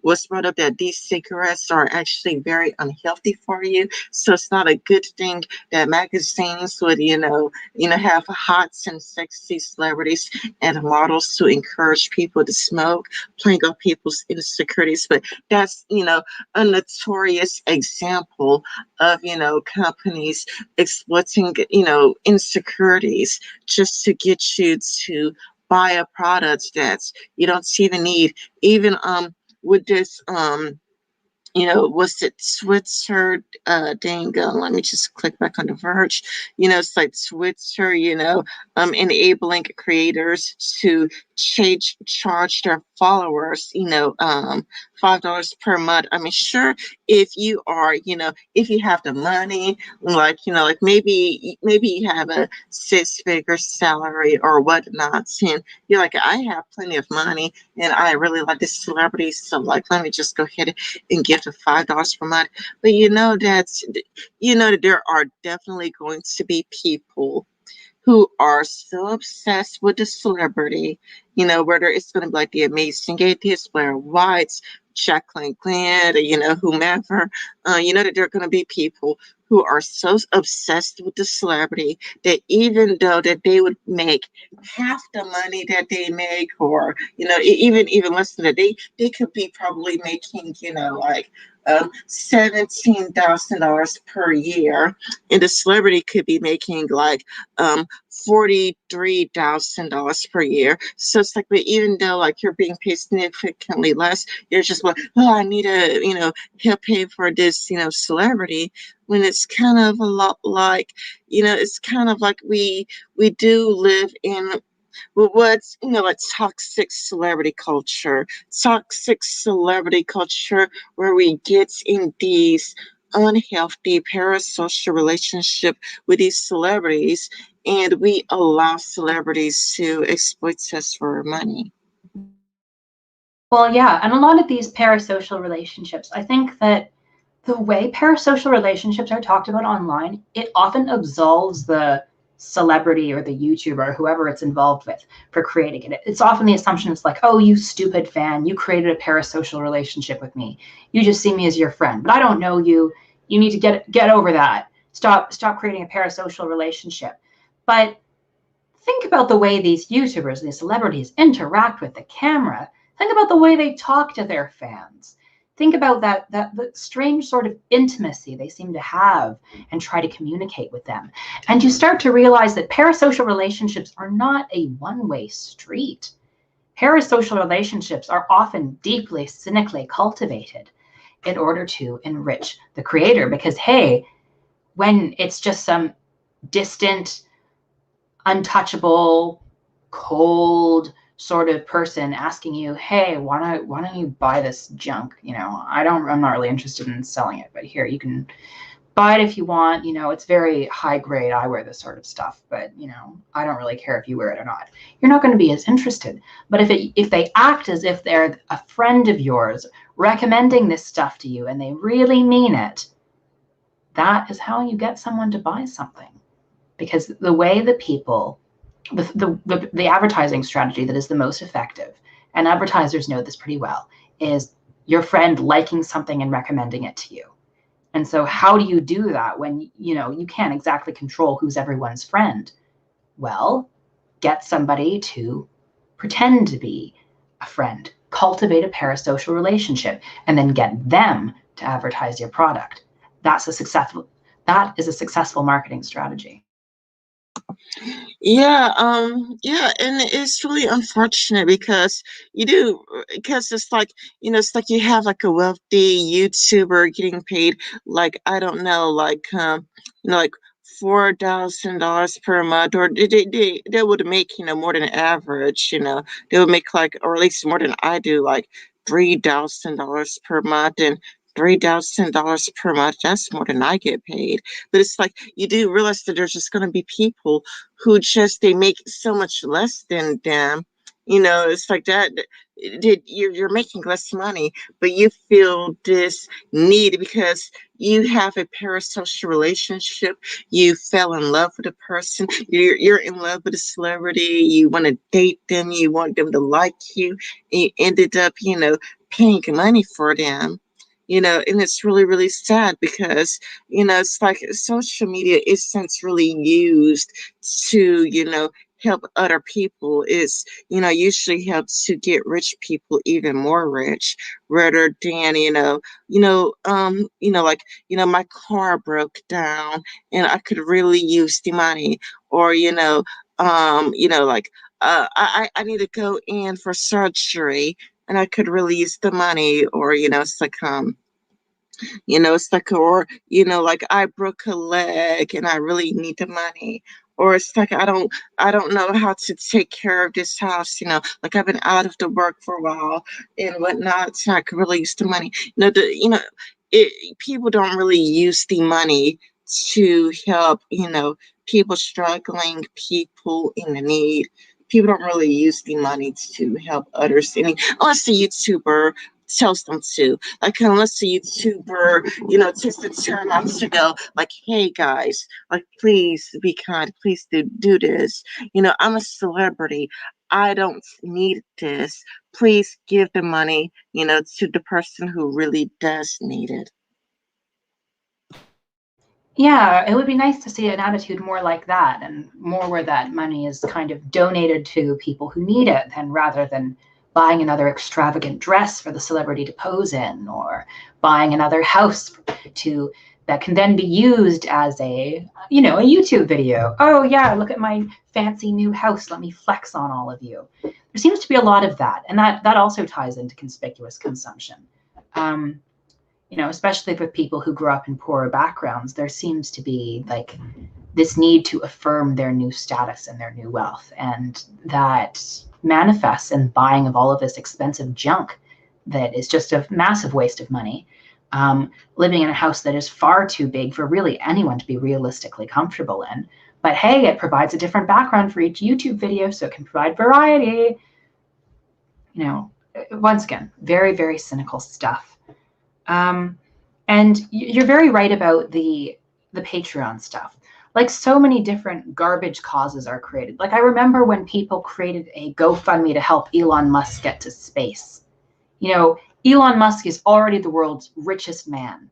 was brought up that these cigarettes are actually very unhealthy for you. So it's not a good thing that magazines would, have hot and sexy celebrities and models to encourage people to smoke, playing on people's insecurities. But that's, a notorious example of, companies exploiting, insecurities just to get you to buy a product that you don't see the need. Even with this was it Twitter? Dang, let me just click back on the Verge. It's like Twitter, enabling creators to charge their followers, $5 per month. I mean, sure, if you are, if you have the money, like, like maybe you have a 6-figure salary or whatnot, and you're like, I have plenty of money and I really like this celebrity, so like, let me just go ahead and give the $5 per month. But that there are definitely going to be people who are so obsessed with the celebrity, whether it's going to be like the amazing atheist, Blair White's, Jacqueline Glenn, whomever, that there are going to be people who are so obsessed with the celebrity that even though that they would make half the money that they make, or, even less than that, they could be probably making, like, $17,000 per year, and the celebrity could be making like $43,000 per year. So it's like, but even though like you're being paid significantly less, you're just like, oh, I need to, help pay for this, celebrity. When it's kind of a lot like, it's kind of like we do live in what's like toxic celebrity culture, where we get in these unhealthy parasocial relationship with these celebrities, and we allow celebrities to exploit us for money. Well, yeah, and a lot of these parasocial relationships, I think that the way parasocial relationships are talked about online, it often absolves the celebrity or the YouTuber, or whoever it's involved with, for creating it. It's often the assumption it's like, oh, you stupid fan, you created a parasocial relationship with me. You just see me as your friend, but I don't know you. You need to get over that. Stop creating a parasocial relationship. But think about the way these YouTubers, these celebrities interact with the camera. Think about the way they talk to their fans. Think about that strange sort of intimacy they seem to have and try to communicate with them. And you start to realize that parasocial relationships are not a one-way street. Parasocial relationships are often deeply cynically cultivated in order to enrich the creator. Because, hey, when it's just some distant, untouchable, cold sort of person asking you, hey, why don't you buy this junk? I'm not really interested in selling it, but here, you can buy it if you want. It's very high grade. I wear this sort of stuff, but I don't really care if you wear it or not. You're not going to be as interested. But if they act as if they're a friend of yours recommending this stuff to you and they really mean it, that is how you get someone to buy something. Because the way that people, the advertising strategy that is the most effective, and advertisers know this pretty well, is your friend liking something and recommending it to you. And so how do you do that when you can't exactly control who's everyone's friend? Well, get somebody to pretend to be a friend, cultivate a parasocial relationship, and then get them to advertise your product. That is a successful marketing strategy. Yeah, and it's really unfortunate because it's like, it's like you have like a wealthy YouTuber getting paid, like, I don't know, like $4,000 per month, or they would make, more than average, they would make like, or at least more than I do, like $3,000 per month. And $3,000 per month, that's more than I get paid. But it's like, you do realize that there's just going to be people who just, they make so much less than them. It's like that. You're making less money, but you feel this need because you have a parasocial relationship. You fell in love with a person. You're in love with a celebrity. You want to date them. You want them to like you. And you ended up, paying money for them. And it's really, really sad because, it's like social media isn't really used to, help other people. Is, usually helps to get rich people even more rich, rather than, like, my car broke down and I could really use the money. Or, like, I need to go in for surgery and I could really use the money. Or, it's like, it's like, or, like, I broke a leg and I really need the money. Or it's like, I don't know how to take care of this house, like, I've been out of the work for a while and whatnot, so I could really use the money. People don't really use the money to help, people struggling, people in the need. People don't really use the money to help others, unless the YouTuber tells them to. Like, unless a YouTuber, takes the time out to go, like, hey guys, like, please be kind, please do this. I'm a celebrity. I don't need this. Please give the money, to the person who really does need it. Yeah, it would be nice to see an attitude more like that, and more where that money is kind of donated to people who need it, than rather than buying another extravagant dress for the celebrity to pose in, or buying another house to that can then be used as a, you know, a YouTube video. Oh yeah, look at my fancy new house. Let me flex on all of you. There seems to be a lot of that, and that also ties into conspicuous consumption. Um, you know, especially for people who grew up in poorer backgrounds, there seems to be like this need to affirm their new status and their new wealth, and that manifests in buying of all of this expensive junk that is just a massive waste of money. Living in a house that is far too big for really anyone to be realistically comfortable in. But hey, it provides a different background for each YouTube video, so it can provide variety. You know, once again, very, very cynical stuff. And you're very right about the Patreon stuff. Like so many different garbage causes are created. Like I remember when people created a GoFundMe to help Elon Musk get to space. You know, Elon Musk is already the world's richest man.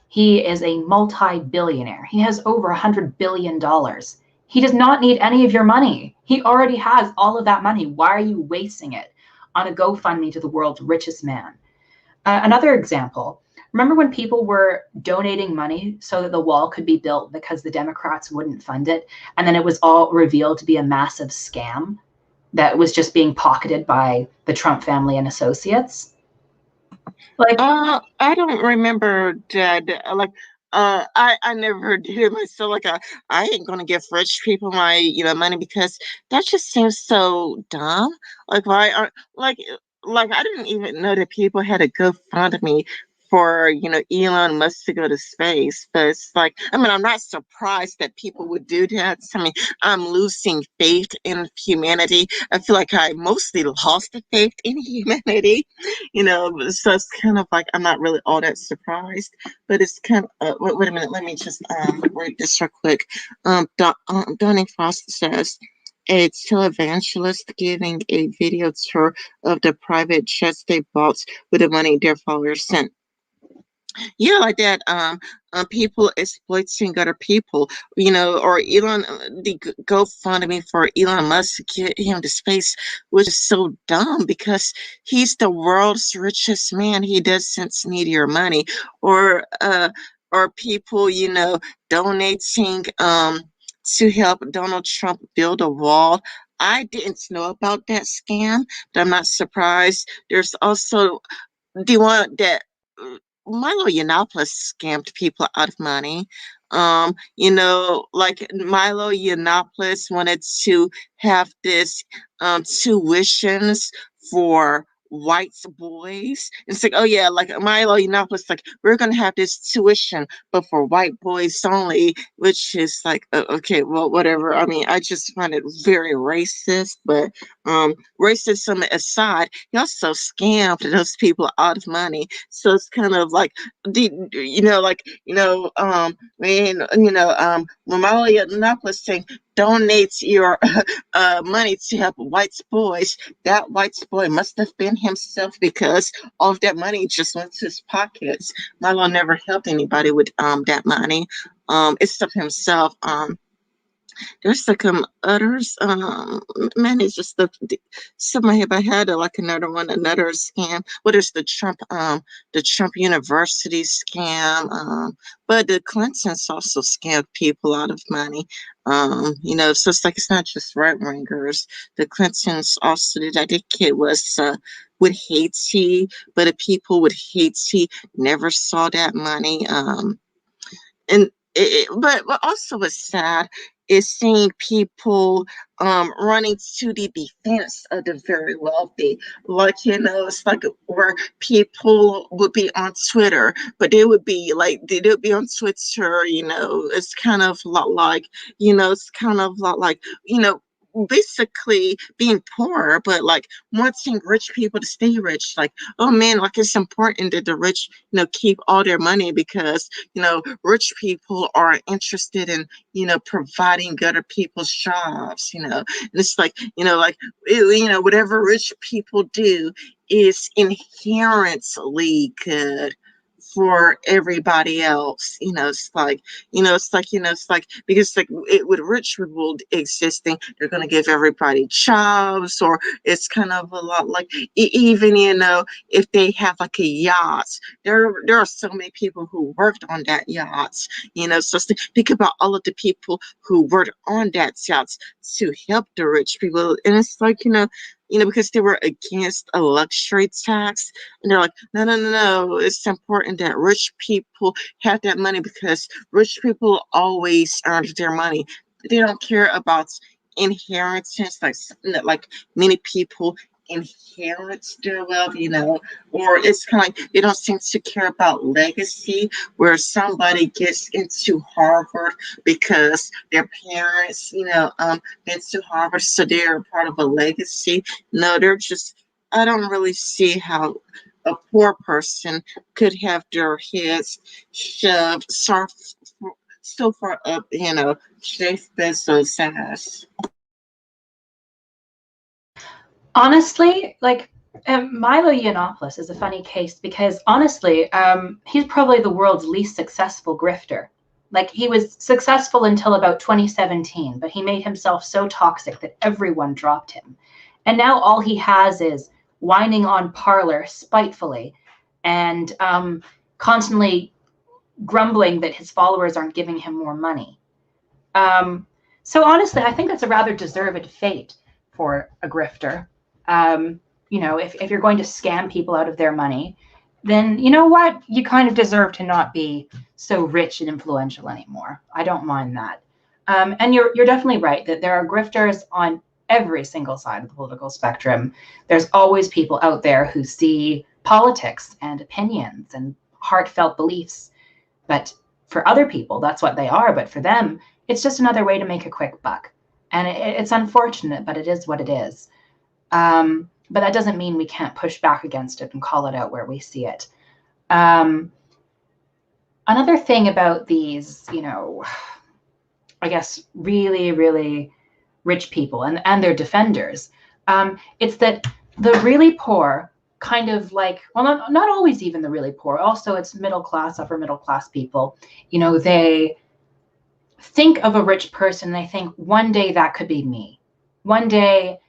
He is a multi-billionaire. He has over $100 billion. He does not need any of your money. He already has all of that money. Why are you wasting it on a GoFundMe to the world's richest man? Another example, remember when people were donating money so that the wall could be built because the Democrats wouldn't fund it, and then it was all revealed to be a massive scam that was just being pocketed by the Trump family and associates? Like, I don't remember that. Like, I never did it myself. Like, I ain't gonna give rich people my, money because that just seems so dumb. Like, why are like I didn't even know that people had a GoFundMe for Elon Musk to go to space. But it's like, I mean, I'm not surprised that people would do that. I mean, I'm losing faith in humanity. I feel like I mostly lost the faith in humanity. So it's kind of like I'm not really all that surprised, but it's kind of wait a minute, let me just read this real quick. Donnie Frost says a televangelist giving a video tour of the private jets they bought with the money their followers sent. Yeah, like that. People exploiting other people, or Elon, the GoFundMe for Elon Musk to get him to space was just so dumb because he's the world's richest man. He doesn't need your money, or people, donating to help Donald Trump build a wall. I didn't know about that scam, but I'm not surprised. There's also the one that Milo Yiannopoulos scammed people out of money. Like Milo Yiannopoulos wanted to have this tuitions for white boys. It's like, oh yeah, like Milo Yiannopoulos, like we're gonna have this tuition, but for white boys only, which is like, okay, well, whatever. I mean, I just find it very racist, but racism aside, he also scammed those people out of money. So it's kind of like when Milo Yiannopoulos saying donates your money to help white boys, that white boy must have been himself because all of that money just went to his pockets. Milo never helped anybody with that money, except himself. There's like others. Man, it's just some I have I had like another one, another scam. What is the Trump University scam? But the Clintons also scammed people out of money. So it's like it's not just right wingers. The Clintons also did. I think it was with Haiti, but the people with Haiti never saw that money. And but what also was sad is seeing people running to the defense of the very wealthy. Like, it's like where people would be on Twitter, but they would be on Twitter, it's kind of a lot like, it's kind of a lot like, basically being poor, but like wanting rich people to stay rich. Like, oh man, like it's important that the rich, keep all their money because rich people are interested in, providing other people's jobs, and it's like, whatever rich people do is inherently good for everybody else. It's like because like with rich people existing, they're gonna give everybody jobs, or it's kind of a lot like even if they have like a yacht, there are so many people who worked on that yacht. So think about all of the people who worked on that yacht to help the rich people, and it's like because they were against a luxury tax, and they're like, no, no, no, no. It's important that rich people have that money because rich people always earn their money. They don't care about inheritance, like many people inherit their wealth, or it's kind of like they don't seem to care about legacy, where somebody gets into Harvard because their parents, went to Harvard, so they're part of a legacy. No, they're just, I don't really see how a poor person could have their heads shoved so far up, Jeff Bezos' ass. Honestly, like Milo Yiannopoulos is a funny case because honestly, he's probably the world's least successful grifter. Like he was successful until about 2017, but he made himself so toxic that everyone dropped him. And now all he has is whining on Parlor spitefully and constantly grumbling that his followers aren't giving him more money. Um, so honestly, I think that's a rather deserved fate for a grifter. If you're going to scam people out of their money, then you know what? You kind of deserve to not be so rich and influential anymore. I don't mind that. And you're definitely right that there are grifters on every single side of the political spectrum. There's always people out there who see politics and opinions and heartfelt beliefs. But for other people, that's what they are. But for them, it's just another way to make a quick buck. And it's unfortunate, but it is what it is. But that doesn't mean we can't push back against it and call it out where we see it. Another thing about these, I guess, really, really rich people and their defenders, it's that the really poor kind of like, well, not always even the really poor. Also, it's middle class, upper middle class people. They think of a rich person, they think one day that could be me. One day,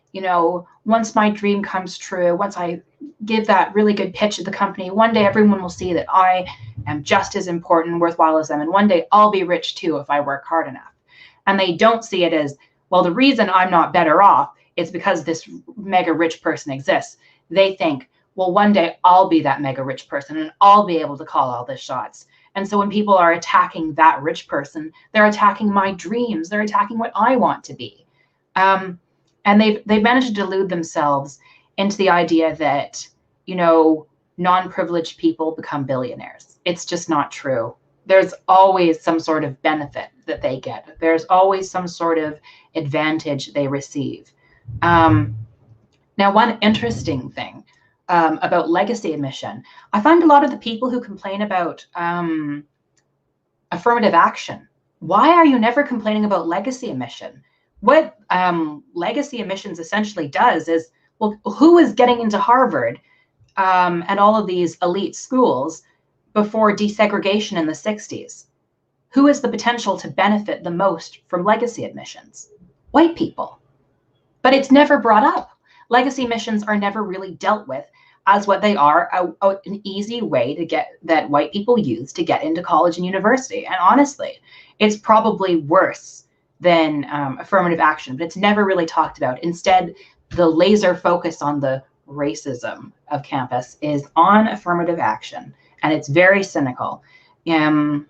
once my dream comes true, once I give that really good pitch at the company, one day everyone will see that I am just as important and worthwhile as them. And one day I'll be rich too if I work hard enough. And they don't see it as, well, the reason I'm not better off is because this mega rich person exists. They think, well, one day I'll be that mega rich person and I'll be able to call all the shots. And so when people are attacking that rich person, they're attacking my dreams. They're attacking what I want to be. And they've managed to delude themselves into the idea that, non-privileged people become billionaires. It's just not true. There's always some sort of benefit that they get. There's always some sort of advantage they receive. Now, one interesting thing about legacy admission, I find a lot of the people who complain about affirmative action, why are you never complaining about legacy admission? What legacy admissions essentially does is, well, who is getting into Harvard and all of these elite schools before desegregation in the 60s? Who has the potential to benefit the most from legacy admissions? White people. But it's never brought up. Legacy admissions are never really dealt with as what they are, an easy way to get that white people use to get into college and university. And honestly, it's probably worse than affirmative action, but it's never really talked about. Instead, the laser focus on the racism of campus is on affirmative action, and it's very cynical. I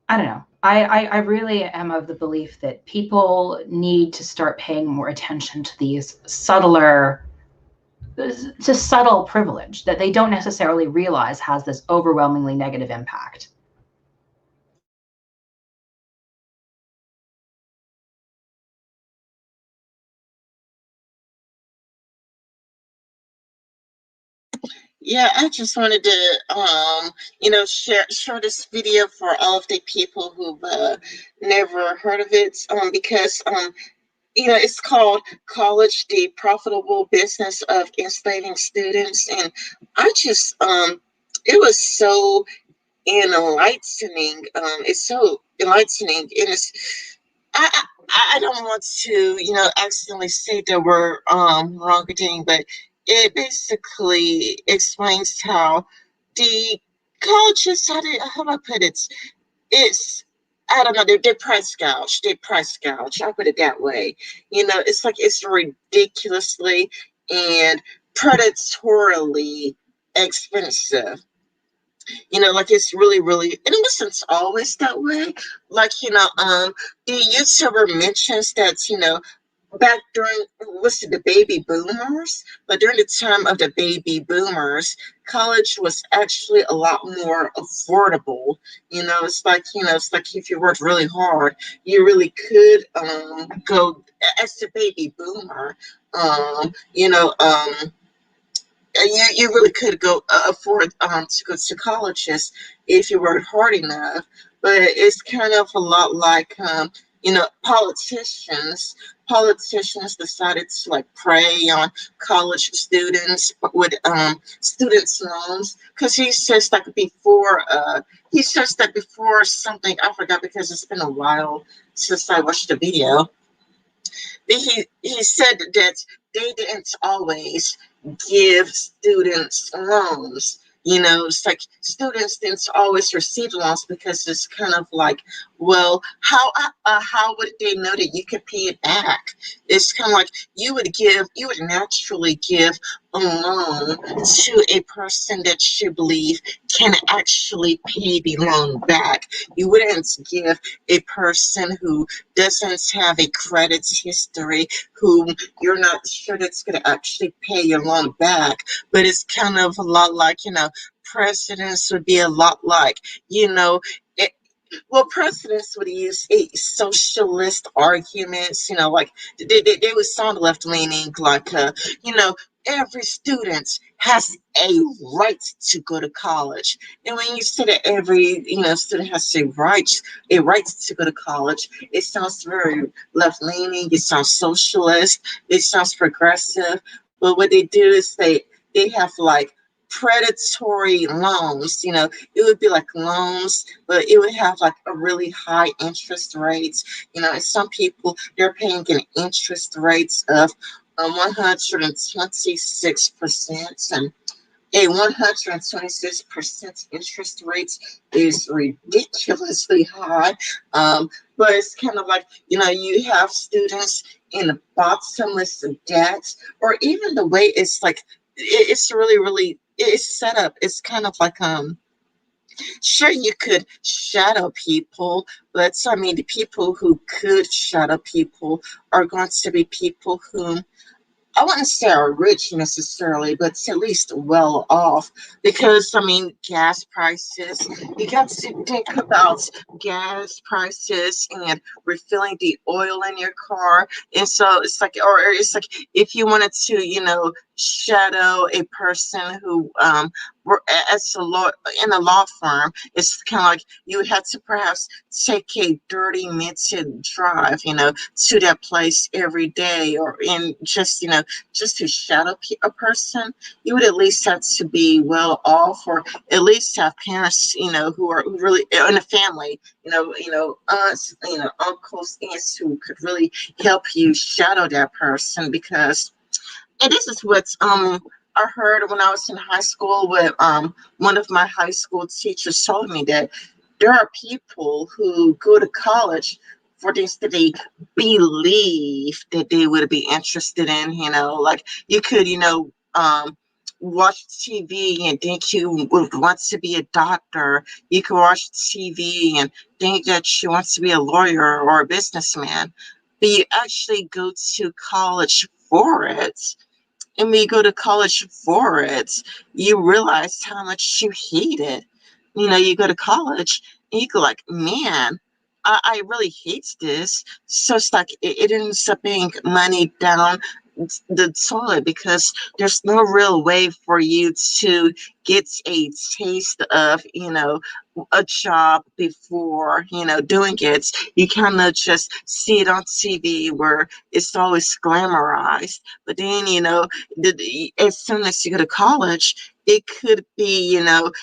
don't know. I really am of the belief that people need to start paying more attention to these subtle privilege that they don't necessarily realize has this overwhelmingly negative impact. Yeah, I just wanted to, share this video for all of the people who've never heard of it, because it's called College: The Profitable Business of Enslaving Students. And I just, it was so enlightening. It's so enlightening, and I, I I don't want to, accidentally say the word wrongdoing, but it basically explains how the colleges, how do I put it? It's, I don't know, they're price gouge. They price gouge. I'll put it that way. It's like it's ridiculously and predatorily expensive. Like it's really, really, and it wasn't always that way. Like, the YouTuber mentions that, back during, what's it, the baby boomers, but during the time of the baby boomers, college was actually a lot more affordable. It's like if you worked really hard, you really could go as the baby boomer. Um, you know, um, you really could go afford to go to colleges if you worked hard enough. But it's kind of a lot like politicians. Politicians decided to like prey on college students with students loans, because he says that before something, I forgot because it's been a while since I watched the video. He said that they didn't always give students loans. It's like students didn't always receive loans because it's kind of like, well, how would they know that you could pay it back? It's kind of like you would naturally give a loan to a person that you believe can actually pay the loan back. You wouldn't give a person who doesn't have a credit history, whom you're not sure that's going to actually pay your loan back. But it's kind of a lot like, presidents would be a lot like, it, well, presidents would use a socialist arguments, like they would sound left leaning, like, you know, every student has a right to go to college. And when you say that every, student has a right to go to college, it sounds very left leaning, it sounds socialist, it sounds progressive. But what they do is they have like predatory loans. It would be like loans, but it would have like a really high interest rates. And some people, they're paying an interest rates of 126%, and a 126% interest rate is ridiculously high. But it's kind of like, you have students in the bottomless debt, or even the way it's like, it's really, really, it's set up. It's kind of like, sure, you could shadow people, but I mean, the people who could shadow people are going to be people who, I wouldn't say are rich necessarily, but at least well off. Because, I mean, gas prices, you got to think about gas prices and refilling the oil in your car. And so it's like, or it's like if you wanted to, shadow a person who were as a law in a law firm, it's kind of like you would have to perhaps take a 30-minute drive, to that place every day, or in just to shadow a person. You would at least have to be well off, or at least have parents, who really in a family, aunts, uncles, aunts, who could really help you shadow that person. Because, and this is what I heard when I was in high school, with one of my high school teachers told me that there are people who go to college for things that they believe that they would be interested in. Like you could, watch TV and think you would want to be a doctor. You could watch TV and think that you want to be a lawyer or a businessman, but you actually go to college for it. And when you go to college for it, you realize how much you hate it. You go to college and you go like, man, I really hate this. So it's like it ends up being money down the toilet, because there's no real way for you to get a taste of, a job before, doing it. You kind of just see it on TV where it's always glamorized. But then, as soon as you go to college, it could be,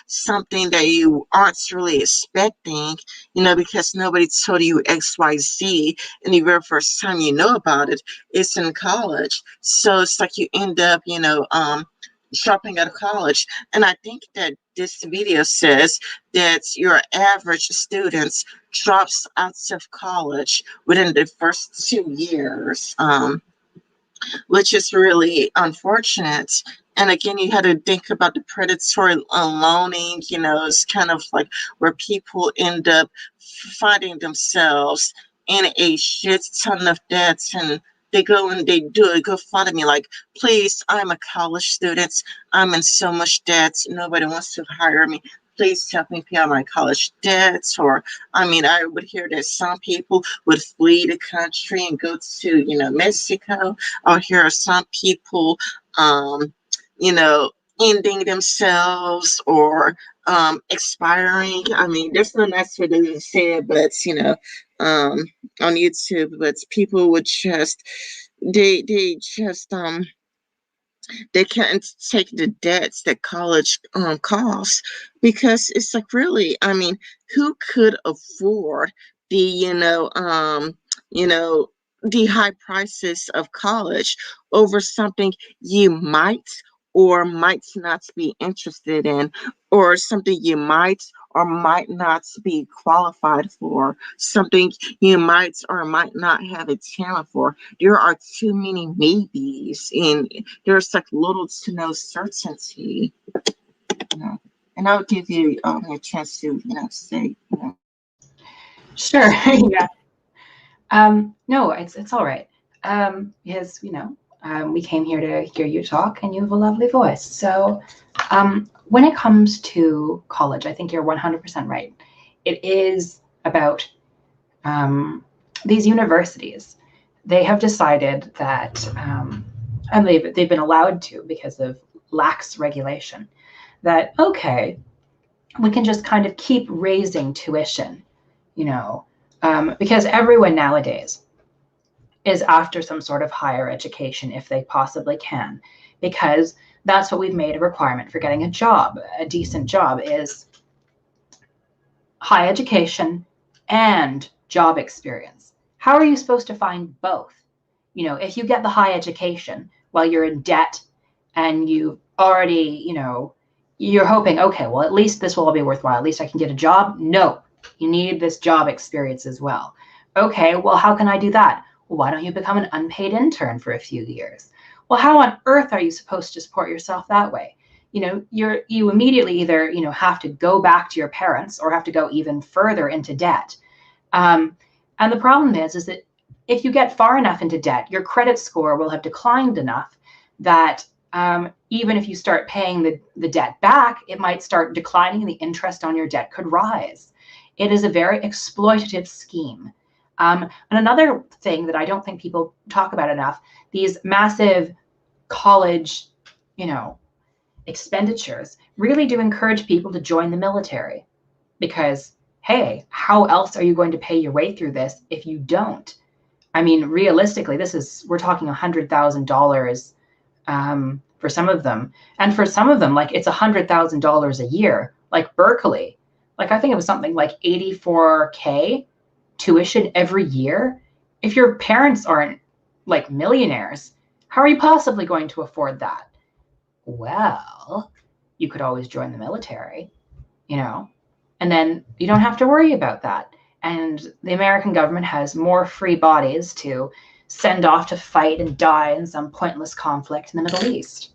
something that you aren't really expecting, because nobody told you XYZ. And the very first time you know about it, it's in college. So it's like you end up, dropping out of college. And I think that this video says that your average student drops out of college within the first 2 years. Which is really unfortunate. And again, you had to think about the predatory loaning, it's kind of like where people end up finding themselves in a shit ton of debts, and they go and they do a GoFundMe like, please, I'm a college student. I'm in so much debt. Nobody wants to hire me. Please help me pay out my college debts. Or, I would hear that some people would flee the country and go to, Mexico. Or here are some people, you know, ending themselves or expiring. There's no nice way to say it, but um, on YouTube, but people would just they just they can't take the debts that college costs, because it's like, really, who could afford the you know the high prices of college over something you might or might not be interested in, or something you might or might not be qualified for, something you might or might not have a talent for. There are too many maybes, and there's like little to no certainty. you know. And I'll give you a chance to, say, Sure. Yeah. No, it's all right. Because we came here to hear you talk, and you have a lovely voice. So, when it comes to college, I think you're 100% right. It is about these universities. They have decided that, and they've been allowed to because of lax regulation. That okay, we can just kind of keep raising tuition, you know, because everyone nowadays is after some sort of higher education if they possibly can, because that's what we've made a requirement for getting a job. A decent job is high education and job experience. How are you supposed to find both? If you get the high education while you're in debt and you already, you're hoping, okay, well, at least this will all be worthwhile. At least I can get a job. No, you need this job experience as well. Okay, well, how can I do that? Well, why don't you become an unpaid intern for a few years? Well, how on earth are you supposed to support yourself that way? You immediately either, have to go back to your parents or have to go even further into debt. And the problem is that if you get far enough into debt, your credit score will have declined enough that even if you start paying the debt back, it might start declining and the interest on your debt could rise. It is a very exploitative scheme. And another thing that I don't think people talk about enough, these massive college, expenditures really do encourage people to join the military, because, hey, how else are you going to pay your way through this if you don't? Realistically, we're talking $100,000 for some of them. And for some of them, like, it's $100,000 a year. Like Berkeley, like, I think it was something like 84K tuition every year. If your parents aren't like millionaires, how are you possibly going to afford that? Well, you could always join the military, and then you don't have to worry about that. And the American government has more free bodies to send off to fight and die in some pointless conflict in the Middle East.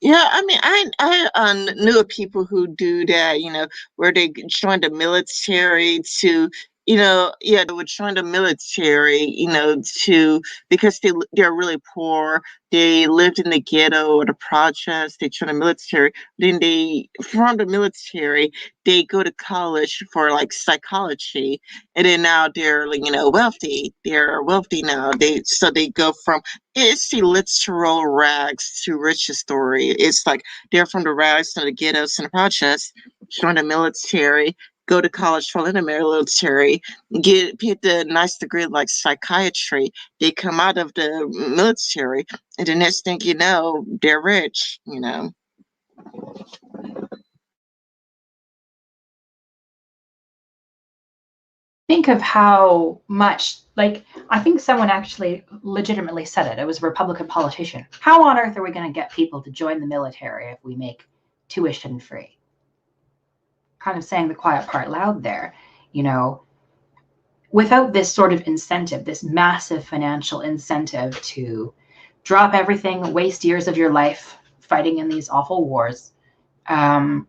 Yeah, I knew of people who do that, where they join the military to yeah, they would join the military, to because they're really poor. They lived in the ghetto or the projects. They join the military. Then they from the military they go to college for like psychology, and then now they're like, wealthy. They're wealthy now. They go from it's the literal rags to riches story. It's like they're from the rags to the ghettos and the projects, join the military, go to college for the military, get the nice degree like psychiatry. They come out of the military, and the next thing you know, they're rich. Think of how much, like, I think someone actually legitimately said it. It was a Republican politician. How on earth are we going to get people to join the military if we make tuition free? Kind of saying the quiet part loud there. You know, without this sort of incentive, this massive financial incentive to drop everything, waste years of your life fighting in these awful wars, um,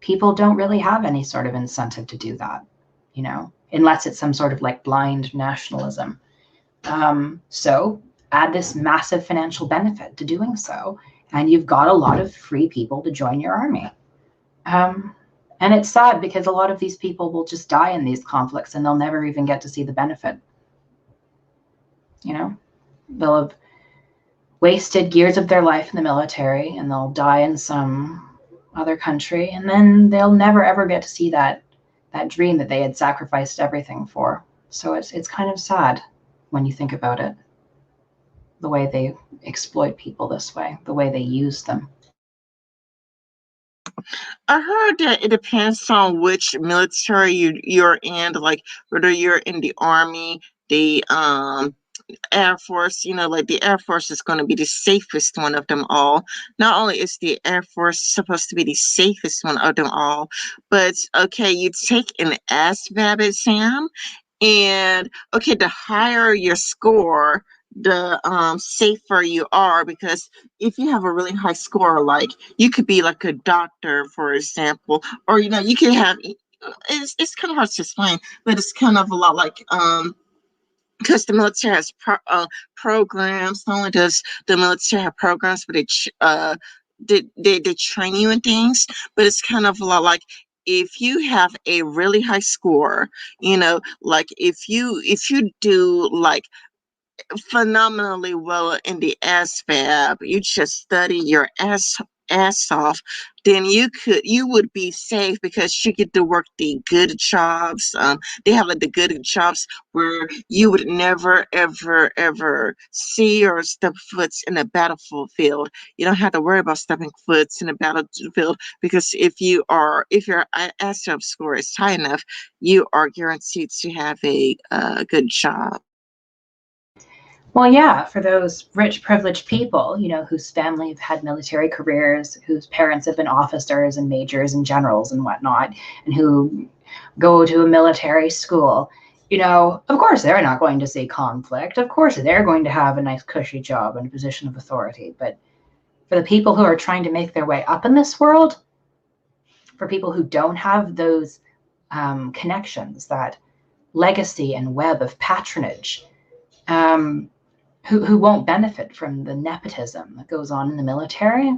people don't really have any sort of incentive to do that, unless it's some sort of like blind nationalism. So add this massive financial benefit to doing so, and you've got a lot of free people to join your army. Um, and it's sad because a lot of these people will just die in these conflicts and they'll never even get to see the benefit. They'll have wasted years of their life in the military and they'll die in some other country, and then they'll never ever get to see that dream that they had sacrificed everything for. So it's kind of sad when you think about it, the way they exploit people this way, the way they use them. I heard that it depends on which military you're in, like whether you're in the army, the Air Force, like the Air Force is going to be the safest one of them all. Not only is the Air Force supposed to be the safest one of them all, but okay, you take an ASVAB exam, and okay, the higher your score, the safer you are, because if you have a really high score, like you could be like a doctor, for example, or you could have. It's kind of hard to explain, but it's kind of a lot like because the military has programs. Not only does the military have programs, but they train you in things. But it's kind of a lot like if you have a really high score, like if you do like phenomenally well in the ASVAB. You just study your ass off, then you would be safe because you get to work the good jobs. They have like the good jobs where you would never ever ever see or step foot in a battlefield. You don't have to worry about stepping foot in a battlefield because if your ASVAB score is high enough, you are guaranteed to have a good job. Well, yeah, for those rich, privileged people, whose family have had military careers, whose parents have been officers and majors and generals and whatnot, and who go to a military school, of course they're not going to see conflict. Of course they're going to have a nice, cushy job and a position of authority. But for the people who are trying to make their way up in this world, for people who don't have those connections, that legacy and web of patronage, um, who won't benefit from the nepotism that goes on in the military,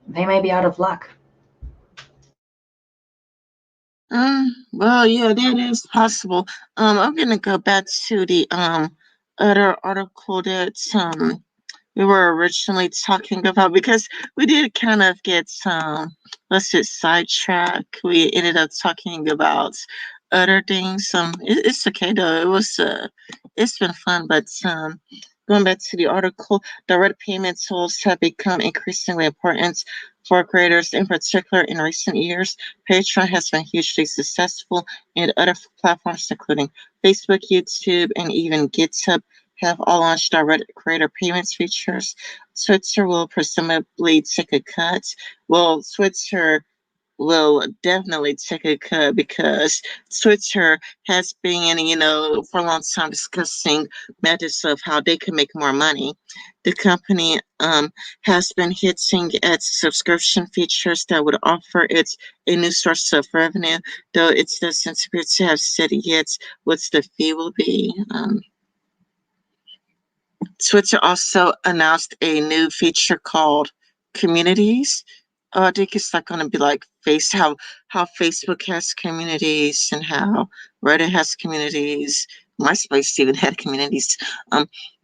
they may be out of luck. Well, yeah, that is possible. I'm gonna go back to the other article that we were originally talking about, because we did kind of get let's say sidetracked. We ended up talking about other things. It's okay though. It's been fun, but going back to the article, direct payment tools have become increasingly important for creators, in particular in recent years. Patreon has been hugely successful, and other platforms, including Facebook, YouTube, and even GitHub, have all launched direct creator payments features. Twitter will presumably take a cut. Well, Twitter will definitely take a cut because Twitter has been, for a long time discussing methods of how they can make more money. The company has been hitting its subscription features that would offer it a new source of revenue, though it doesn't appear to have said yet what the fee will be. Twitter also announced a new feature called Communities. I think it's like going to be like how Facebook has communities and how Reddit has communities. MySpace even had communities,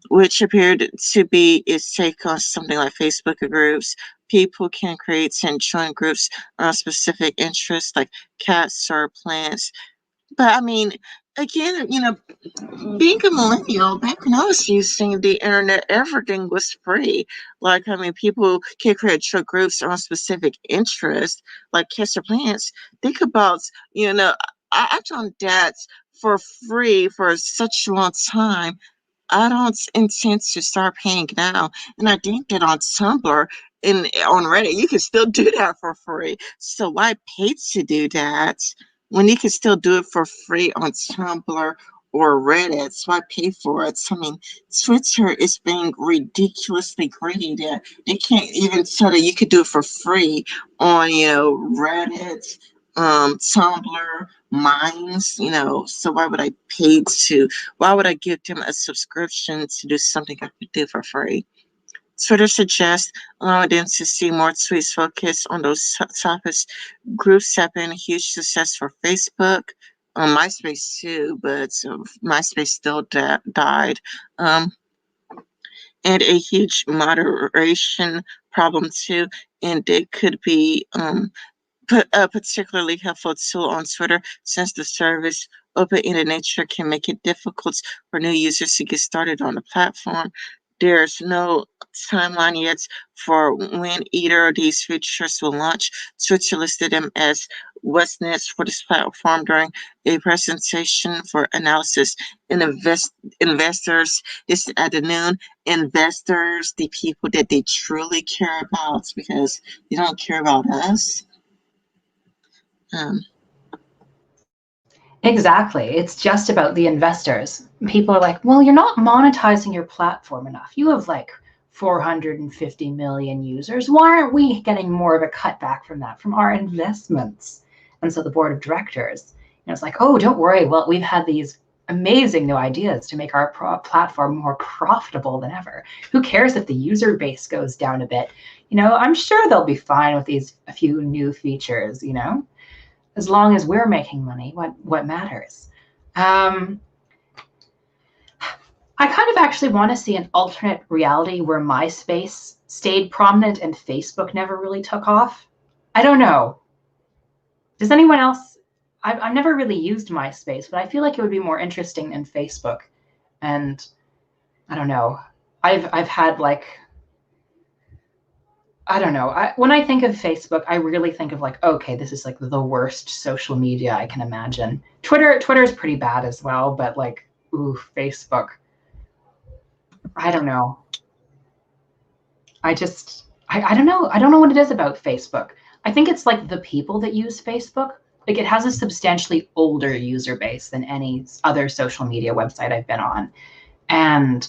which appeared to be its take on something like Facebook groups. People can create and join groups around specific interests like cats or plants. But I mean, again, being a millennial, back when I was using the internet, everything was free. Like, I mean, people can create short groups on specific interests, like Kester Plants. Think about, I've done that for free for such a long time. I don't intend to start paying now. And I think that on Tumblr and on Reddit, you can still do that for free. So why pay to do that when you can still do it for free on Tumblr or Reddit? So I pay for it. So, I mean, Twitter is being ridiculously greedy that they can't even tell that you could do it for free on, Reddit, Tumblr, Minds, so why would I give them a subscription to do something I could do for free? Twitter suggests allowing them to see more tweets focused on those topics. Groups have been a huge success for Facebook, MySpace too, but MySpace still died. Um, and a huge moderation problem too, and it could be a particularly helpful tool on Twitter since the service open-ended nature can make it difficult for new users to get started on the platform. There's no timeline yet for when either of these features will launch. Twitter listed them as what's next for this platform during a presentation for analysis and investors this afternoon. Investors, the people that they truly care about, because they don't care about us. Um, Exactly. It's just about the investors. People are like, well, you're not monetizing your platform enough. You have like 450 million users. Why aren't we getting more of a cutback from that, from our investments? And so the board of directors, it's like, oh, don't worry. Well, we've had these amazing new ideas to make our platform more profitable than ever. Who cares if the user base goes down a bit? I'm sure they'll be fine with these a few new features. As long as we're making money, what matters? Um, I kind of actually want to see an alternate reality where MySpace stayed prominent and Facebook never really took off. I don't know. Does anyone else? I've never really used MySpace, but I feel like it would be more interesting than Facebook. And I don't know. I've had like I don't know. When I think of Facebook, I really think of like, okay, this is like the worst social media I can imagine. Twitter is pretty bad as well, but like, ooh, Facebook. I don't know. I don't know. I don't know what it is about Facebook. I think it's like the people that use Facebook. Like it has a substantially older user base than any other social media website I've been on. And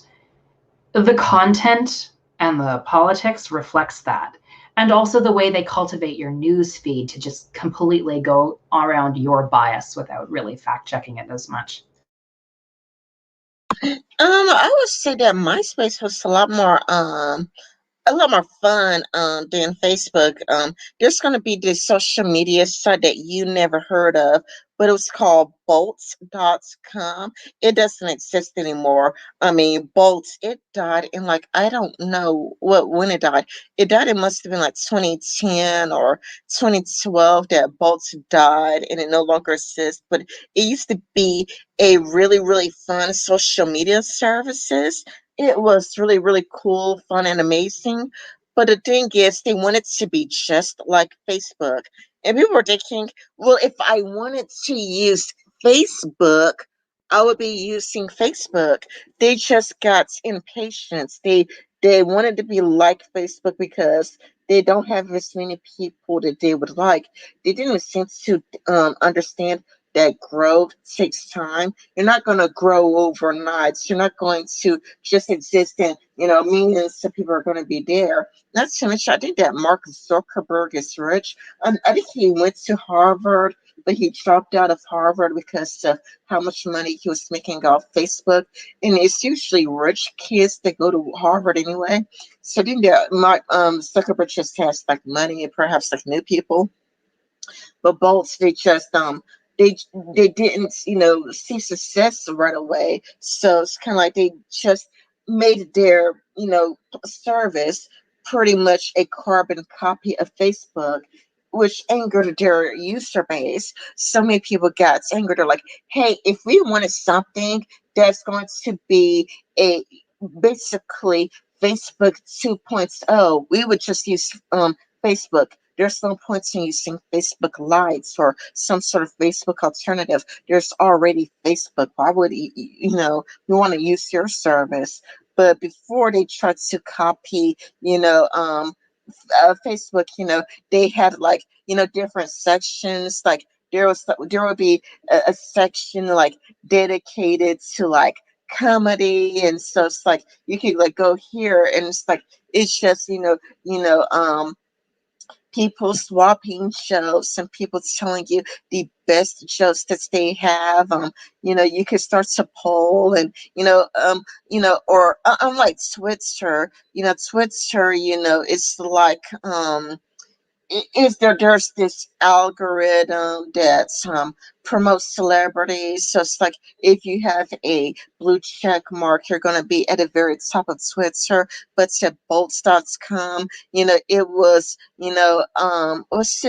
the content and the politics reflects that. And also the way they cultivate your news feed to just completely go around your bias without really fact checking it as much. I would say that MySpace was a lot more fun than Facebook. There's going to be this social media site that you never heard of, but it was called Bolts.com. It doesn't exist anymore. I mean, Bolts, it died in like, I don't know when it died. It must have been like 2010 or 2012 that Bolts died and it no longer exists. But it used to be a really, really fun social media services. It was really, really cool, fun, and amazing. But the thing is, they wanted to be just like Facebook. And people were thinking, well, if I wanted to use Facebook, I would be using Facebook. They just got impatient. They wanted to be like Facebook because they don't have as many people that they would like. They didn't seem to understand that growth takes time. You're not going to grow overnight. You're not going to just exist and, millions of people are going to be there. Not to mention, I think that Mark Zuckerberg is rich. I think he went to Harvard, but he dropped out of Harvard because of how much money he was making off Facebook. And it's usually rich kids that go to Harvard anyway. So I think that Mark Zuckerberg just has like money and perhaps like new people, but both they they didn't see success right away. So it's kind of like they just made their service pretty much a carbon copy of Facebook, which angered their user base. So many people got angered. They're like, hey, if we wanted something that's going to be a basically Facebook 2.0, we would just use Facebook. There's no point in using Facebook Lights or some sort of Facebook alternative. There's already Facebook. Why would we want to use your service? But before they tried to copy, Facebook, they had like different sections. Like there would be a section like dedicated to like comedy, and so it's like you could like go here, and it's like it's just people swapping jokes and people telling you the best jokes that they have. You could start to poll, and or unlike Twitter, Twitter, it's like is there's this algorithm that promotes celebrities. So it's like if you have a blue check mark, you're going to be at the very top of Twitter. But to bolts.com, it was what's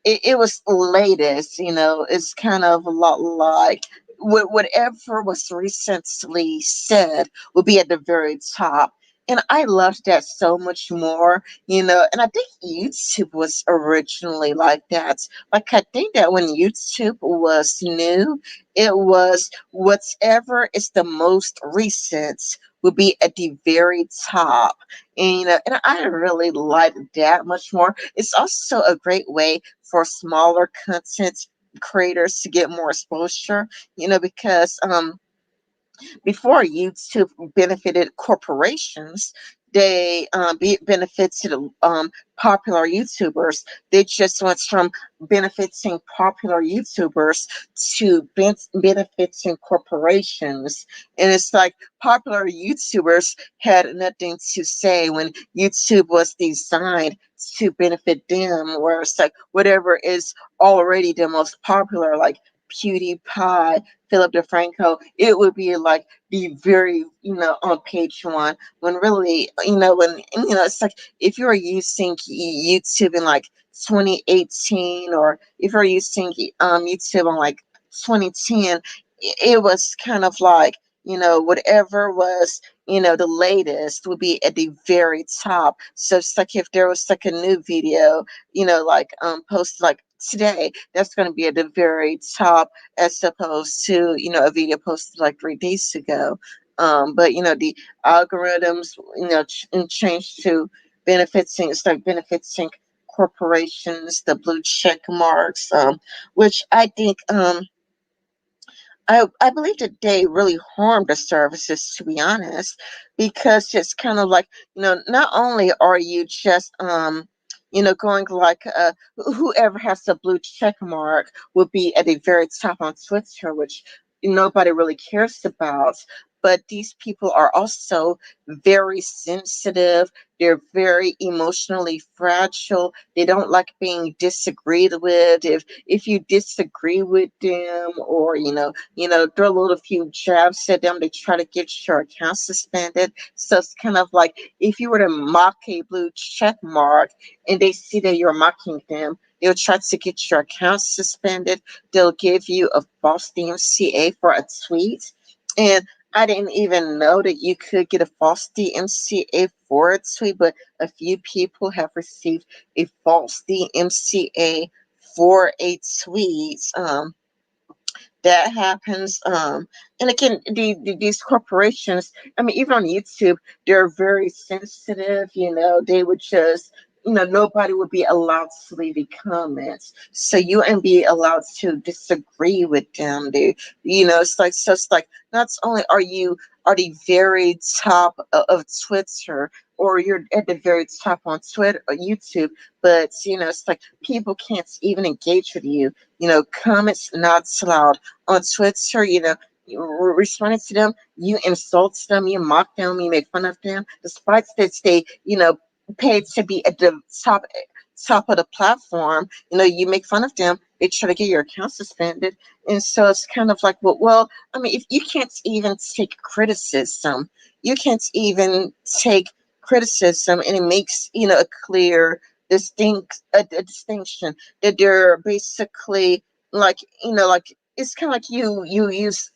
it was latest. It's kind of a lot like whatever was recently said will be at the very top. And I loved that so much more, and I think YouTube was originally like that. Like, I think that when YouTube was new, it was whatever is the most recent would be at the very top. And, and I really like that much more. It's also a great way for smaller content creators to get more exposure, because before YouTube benefited corporations, they benefited popular YouTubers. They just went from benefiting popular YouTubers to benefiting corporations. And it's like popular YouTubers had nothing to say when YouTube was designed to benefit them, where it's like whatever is already the most popular, like PewDiePie, Philip DeFranco, it would be like the very, on page one, when really, it's like if you're using YouTube in like 2018, or if you're using YouTube in like 2010, it was kind of like, whatever was, the latest would be at the very top. So it's like if there was like a new video, like posted like today, that's going to be at the very top, as opposed to a video posted like 3 days ago. But the algorithms changed to benefiting, start benefiting corporations, the blue check marks, which I think I believe that they really harm the services, to be honest, because it's kind of like, not only are you just going like whoever has the blue check mark will be at the very top on Twitter, which nobody really cares about. But these people are also very sensitive. They're very emotionally fragile. They don't like being disagreed with. If you disagree with them, or throw a little few jabs at them, they try to get your account suspended. So it's kind of like if you were to mock a blue check mark and they see that you're mocking them, they'll try to get your account suspended. They'll give you a false DMCA for a tweet. And I didn't even know that you could get a false DMCA for a tweet, but a few people have received a false DMCA for a tweet. That happens. And again, these corporations, I mean, even on YouTube, they're very sensitive. They would just nobody would be allowed to leave a comments. So you and be allowed to disagree with them, dude. It's like, so it's like, not only are the very top of Twitter, or you're at the very top on Twitter or YouTube, but it's like people can't even engage with you. Comments not allowed on Twitter. You responding to them, you insult them, you mock them, you make fun of them, despite that they paid to be at the top of the platform. You make fun of them, they try to get your account suspended. And so it's kind of like, well, I mean, if you can't even take criticism, you can't even take criticism, and it makes a clear a distinction that they're basically like, it's kind of like you use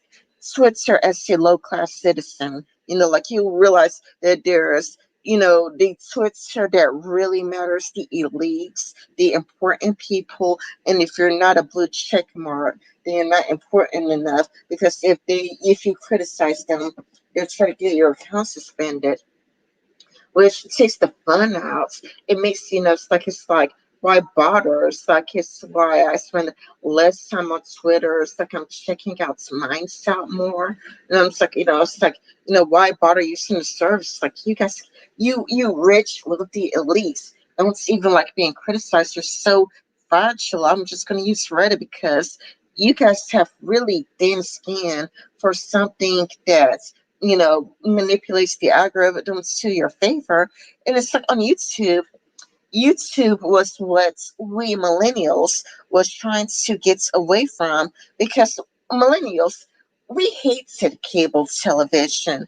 Twitter as a low class citizen. Like you realize that there's the Twitter that really matters, the elites, the important people, and if you're not a blue check mark, then you're not important enough, because if you criticize them, they'll try to get your account suspended, which takes the fun out. It makes it's like why bother? It's like it's why I spend less time on Twitter. It's like I'm checking out Minds out more. And I'm just like, it's like, why bother using the service? Like you guys, you rich with the elites don't even like being criticized. You're so fragile. I'm just gonna use Reddit because you guys have really thin skin for something that manipulates the algorithms to your favor. And it's like on YouTube. YouTube was what we millennials was trying to get away from, because millennials, we hated cable television.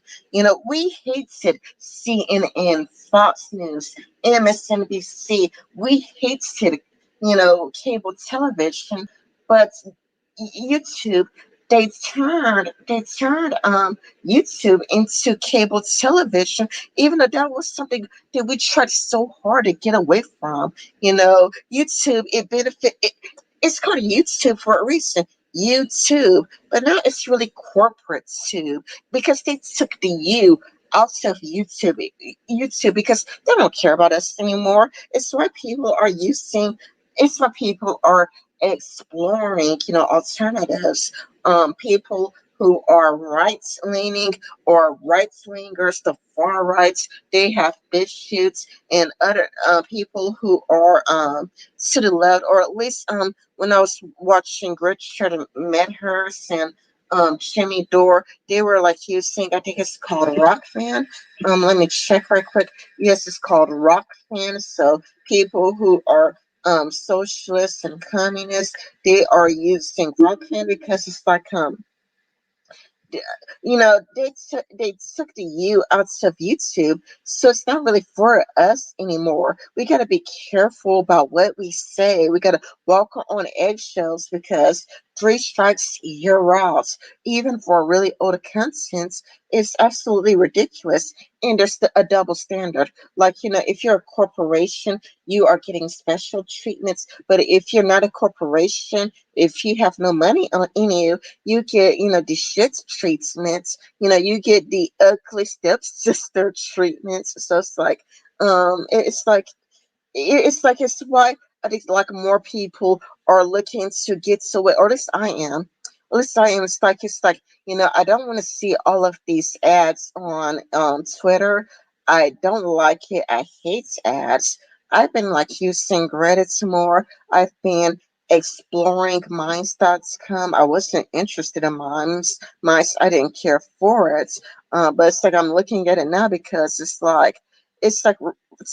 We hated CNN, Fox News, MSNBC. We hated, cable television, but YouTube, they turned YouTube into cable television, even though that was something that we tried so hard to get away from. YouTube, it's called YouTube for a reason. YouTube, but now it's really corporate tube, because they took the U out of YouTube because they don't care about us anymore. It's why people are using. It's why people are exploring, alternatives. People who are right leaning or right wingers, the far rights, they have issues, and other people who are to the left, or at least when I was watching Richard Medhurst and Jimmy Dore, they were like using, I think it's called Rock Fan. Let me check right quick. Yes, it's called Rock Fan. So people who are socialists and communists, they are using Rockman because it's like they took the U out of YouTube, so it's not really for us anymore. We got to be careful about what we say. We got to walk on eggshells, because three strikes you're out. Even for really older content, it's absolutely ridiculous. And there's a double standard. Like, if you're a corporation, you are getting special treatments. But if you're not a corporation, if you have no money in you, you get, the shit treatments. You get the ugly stepsister treatments. So it's like, it's why I think like more people are looking to get away, or at least I am. At least I am. It's like I don't want to see all of these ads on Twitter. I don't like it. I hate ads. I've been like using Reddit more. I've been exploring minds.com. I wasn't interested in minds. I didn't care for it. But it's like I'm looking at it now, because it's like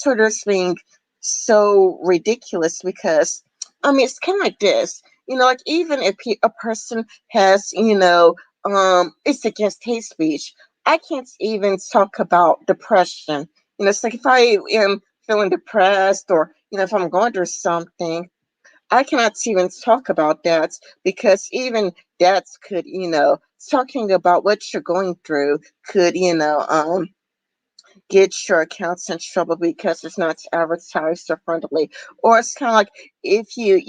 Twitter's being so ridiculous, because I mean it's kind of like this, like even if a person has, it's against hate speech. I can't even talk about depression. It's like if I am feeling depressed, or if I'm going through something, I cannot even talk about that, because even that could, talking about what you're going through could, get your accounts in trouble, because it's not advertiser friendly. Or it's kind of like if you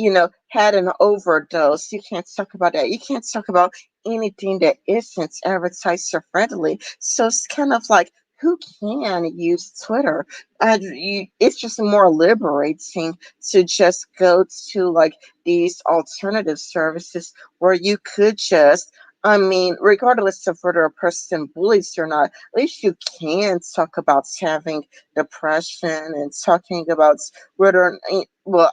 had an overdose, you can't talk about that. You can't talk about anything that isn't advertiser friendly. So it's kind of like who can use Twitter? It's just more liberating to just go to like these alternative services where you could just, I mean, regardless of whether a person bullies you or not, at least you can talk about having depression and talking about whether, well,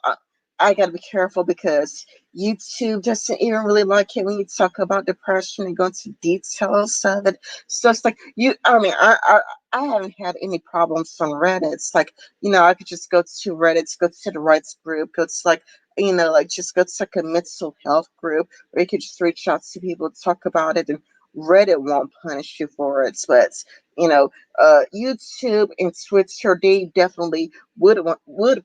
I gotta be careful because YouTube doesn't even really like it when you talk about depression and go into details of it. So it's like I mean, I haven't had any problems on Reddit. It's like, I could just go to Reddit, go to the rights group, go to like, like just go to like a mental health group where you could just reach out to people, talk about it, and Reddit won't punish you for it. But you know, YouTube and Twitter, they definitely would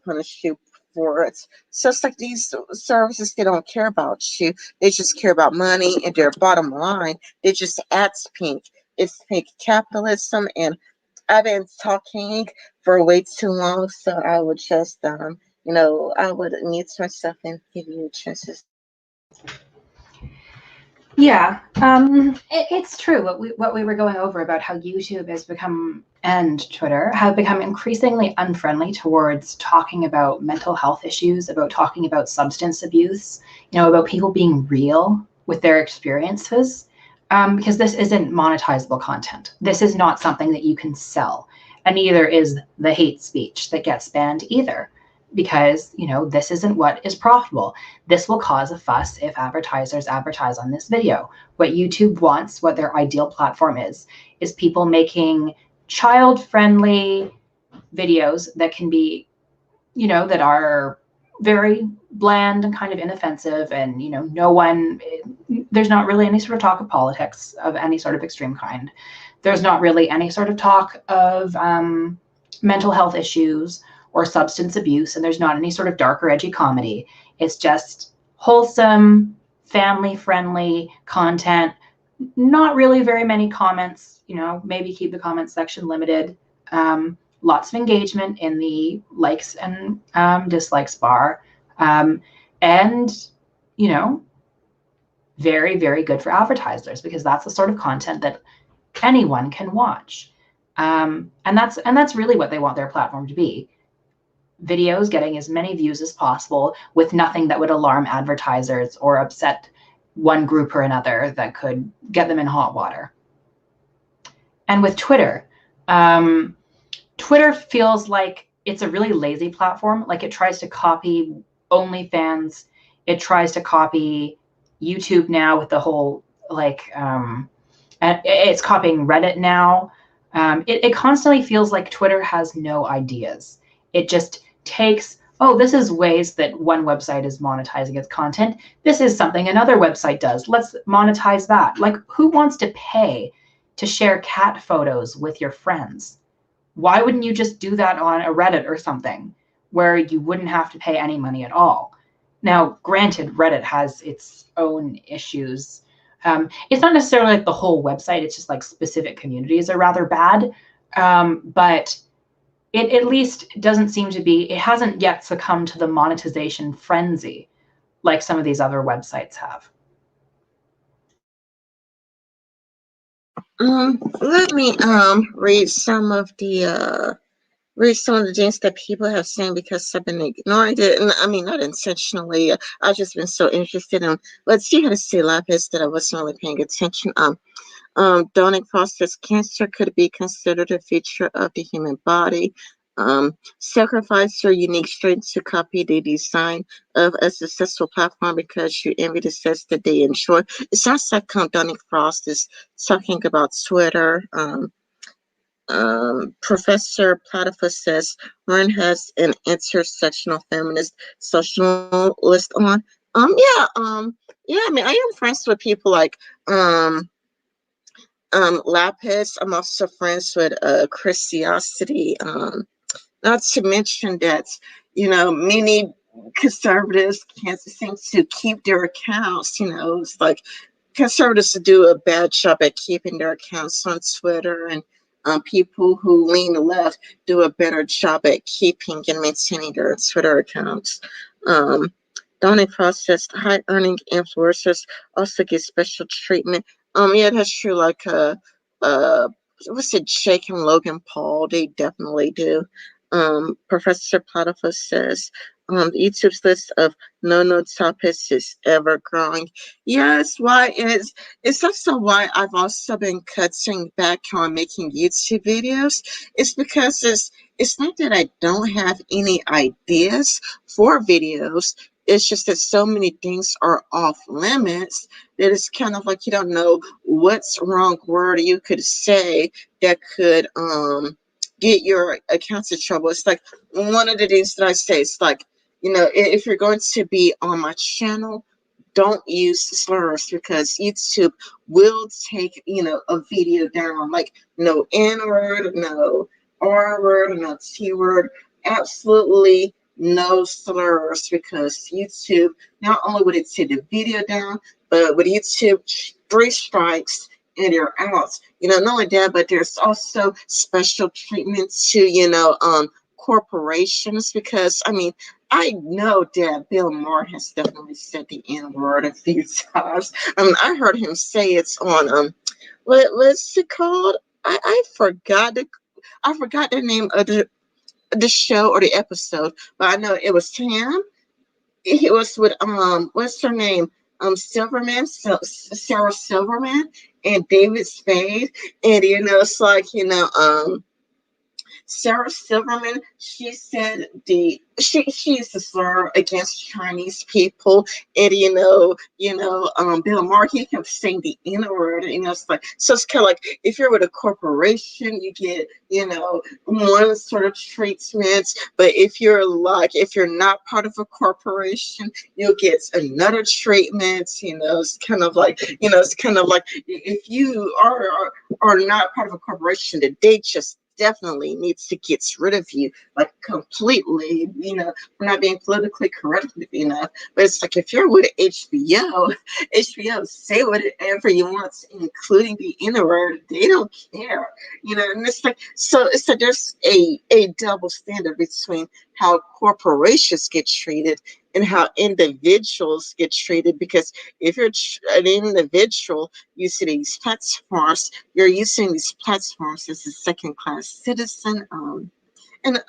punish you for it. So it's like these services, they don't care about you. They just care about money and their bottom line. They just ads pink. It's pink capitalism, and I've been talking for way too long, so I would just I would mute myself and give you a chance to. Yeah, it's true what we were going over about how YouTube has become and Twitter have become increasingly unfriendly towards talking about mental health issues, about talking about substance abuse, about people being real with their experiences, because this isn't monetizable content. This is not something that you can sell, and neither is the hate speech that gets banned either, because this isn't what is profitable. This will cause a fuss if advertisers advertise on this video. What YouTube wants, what their ideal platform is people making child-friendly videos that can be, that are very bland and kind of inoffensive, and there's not really any sort of talk of politics of any sort of extreme kind. There's not really any sort of talk of mental health issues or substance abuse, and there's not any sort of dark or edgy comedy. It's just wholesome, family-friendly content. Not really very many comments, maybe keep the comment section limited. Lots of engagement in the likes and dislikes bar. And, very, very good for advertisers, because that's the sort of content that anyone can watch. And that's really what they want their platform to be. Videos getting as many views as possible with nothing that would alarm advertisers or upset one group or another that could get them in hot water. And with Twitter, Twitter feels like it's a really lazy platform. Like it tries to copy OnlyFans. It tries to copy YouTube now with the whole it's copying Reddit now. It constantly feels like Twitter has no ideas. It just takes, this is ways that one website is monetizing its content. This is something another website does. Let's monetize that. Like, who wants to pay to share cat photos with your friends? Why wouldn't you just do that on a Reddit or something where you wouldn't have to pay any money at all? Now, granted, Reddit has its own issues. It's not necessarily like the whole website. It's just like specific communities are rather bad. But it at least doesn't seem to be, it hasn't yet succumbed to the monetization frenzy like some of these other websites have. Let me read some of the things that people have seen, because I've been ignoring it. And I mean, not intentionally. I've just been so interested in, let's see how to say Lapis, that I wasn't really paying attention. Donning process cancer could be considered a feature of the human body. Sacrifice your unique strength to copy the design of a successful platform because you envy the success that they enjoy. It sounds like Donning Frost is talking about Twitter. Professor Platypus says Ryan has an intersectional feminist socialist on. Yeah. I mean, I am friends with people like Lapis. I'm also friends with Christiosity. Not to mention that many conservatives can't seem to keep their accounts. It's like conservatives do a bad job at keeping their accounts on Twitter, and people who lean left do a better job at keeping and maintaining their Twitter accounts. Donate processed high earning influencers also get special treatment. Yeah, that's true. Like what's it, Jake and Logan Paul? They definitely do. Professor Platypus says, YouTube's list of no topics is ever growing. Yes, why is it's also why I've also been cutting back on making YouTube videos. It's because it's not that I don't have any ideas for videos. It's just that so many things are off limits that it's kind of like you don't know what's wrong word you could say that could get your accounts in trouble. It's like one of the things that I say. It's like, if you're going to be on my channel, don't use slurs because YouTube will take, a video down. Like no N word, no R word, no T word, absolutely no slurs because YouTube, not only would it take the video down, but with YouTube, 3 strikes and you're out. Not only that, but there's also special treatment to, corporations because I know that Bill Maher has definitely said the N word a few times. I heard him say it's on what's it called? I forgot the name of the show or the episode, but I know it was him. It was with what's her name? Silverman, Sarah Silverman, and David Spade, and it's like Sarah Silverman, she said she used to slur against Chinese people, and Bill Maher, he kept saying the N word, it's like so it's kind of like if you're with a corporation, you get one sort of treatment, but if you're not part of a corporation, you'll get another treatment. It's kind of like if you are not part of a corporation, that they just definitely needs to get rid of you like completely. We're not being politically correct enough, but it's like if you're with HBO, say whatever you want, including the N word. They don't care, and it's like so there's a double standard between how corporations get treated and how individuals get treated, because if you're an individual using these platforms, you're using these platforms as a second class citizen. And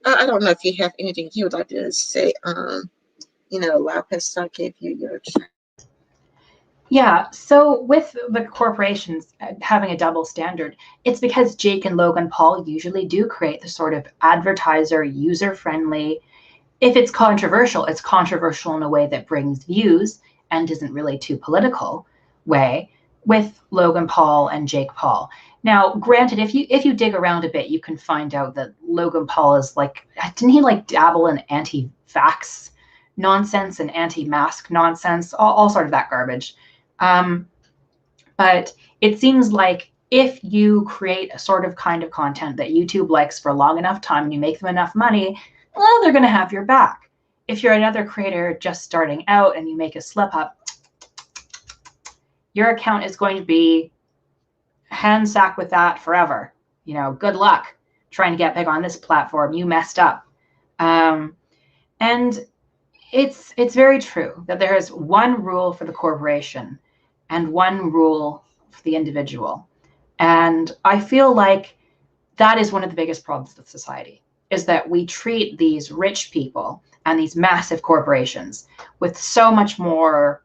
I don't know if you have anything you would like to say. Lapis, I gave you your chance. Yeah, so with the corporations having a double standard, it's because Jake and Logan Paul usually do create the sort of advertiser, user friendly. If it's controversial in a way that brings views and isn't really too political way with Logan Paul and Jake Paul. Now, granted, if you dig around a bit, you can find out that Logan Paul is like, didn't he like dabble in anti-vax nonsense and anti-mask nonsense, all sort of that garbage. Um, but it seems like if you create a sort of kind of content that YouTube likes for a long enough time and you make them enough money, well, they're going to have your back. If you're another creator just starting out and you make a slip up, your account is going to be handsacked with that forever. Good luck trying to get big on this platform. You messed up. And it's very true that there is one rule for the corporation and one rule for the individual. And I feel like that is one of the biggest problems with society, is that we treat these rich people and these massive corporations with so much more,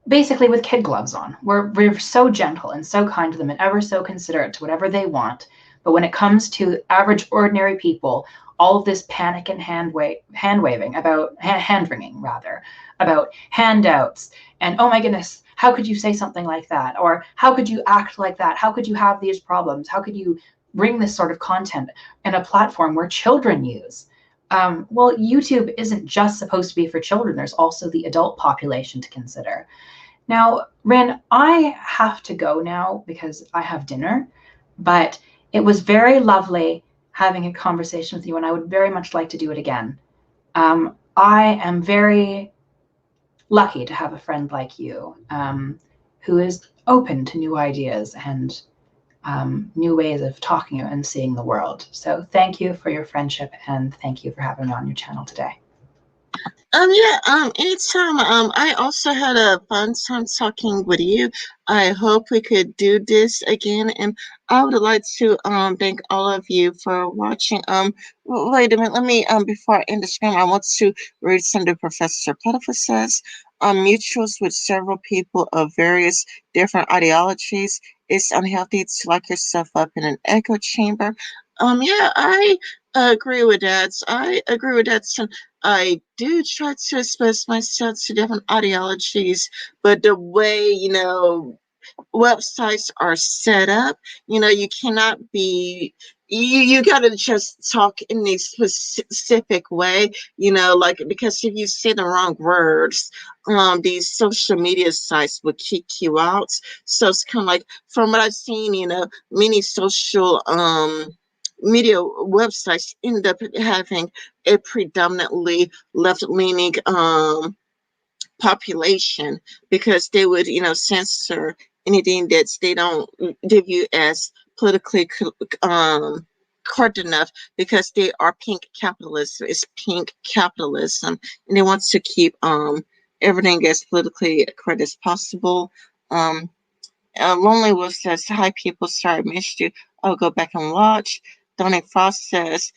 basically with kid gloves on. We're so gentle and so kind to them and ever so considerate to whatever they want. But when it comes to average, ordinary people, all of this panic and hand waving about hand wringing, rather, about handouts, and oh my goodness, how could you say something like that? Or how could you act like that? How could you have these problems? How could you bring this sort of content in a platform where children use? Well, YouTube isn't just supposed to be for children. There's also the adult population to consider. Now, Rin, I have to go now because I have dinner, but it was very lovely having a conversation with you, and I would very much like to do it again. I am very lucky to have a friend like you, who is open to new ideas and new ways of talking and seeing the world. So thank you for your friendship, and thank you for having me on your channel today. Yeah, anytime. I also had a fun time talking with you. I hope we could do this again, and I would like to thank all of you for watching. Wait a minute, let me before I end the screen, I want to read something Professor Pettifer says. Mutuals with several people of various different ideologies. It's unhealthy to lock yourself up in an echo chamber. Yeah, I agree with that. I agree with that. I do try to expose myself to different ideologies, but the way, websites are set up, you cannot be, you gotta just talk in a specific way, like, because if you say the wrong words, these social media sites would kick you out. So it's kind of like, from what I've seen, many social media websites end up having a predominantly left-leaning population, because they would, censor anything that they don't give you as politically correct enough, because they are pink capitalism. It's pink capitalism, and they want to keep everything as politically correct as possible. Um, Lonely Wolf says, "Hi, people. Sorry I missed you. I'll go back and watch." Donny Frost says,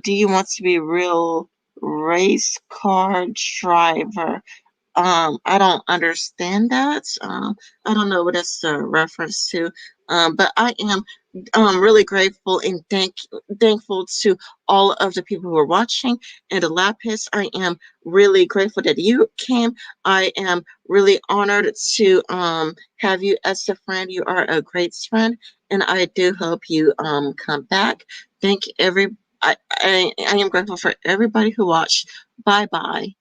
"Do you want to be a real race car driver?" I don't understand that. I don't know what that's a reference to. But I am really grateful and thankful to all of the people who are watching. And Lapis, I am really grateful that you came. I am really honored to have you as a friend. You are a great friend, and I do hope you come back. Thank every. I am grateful for everybody who watched. Bye bye.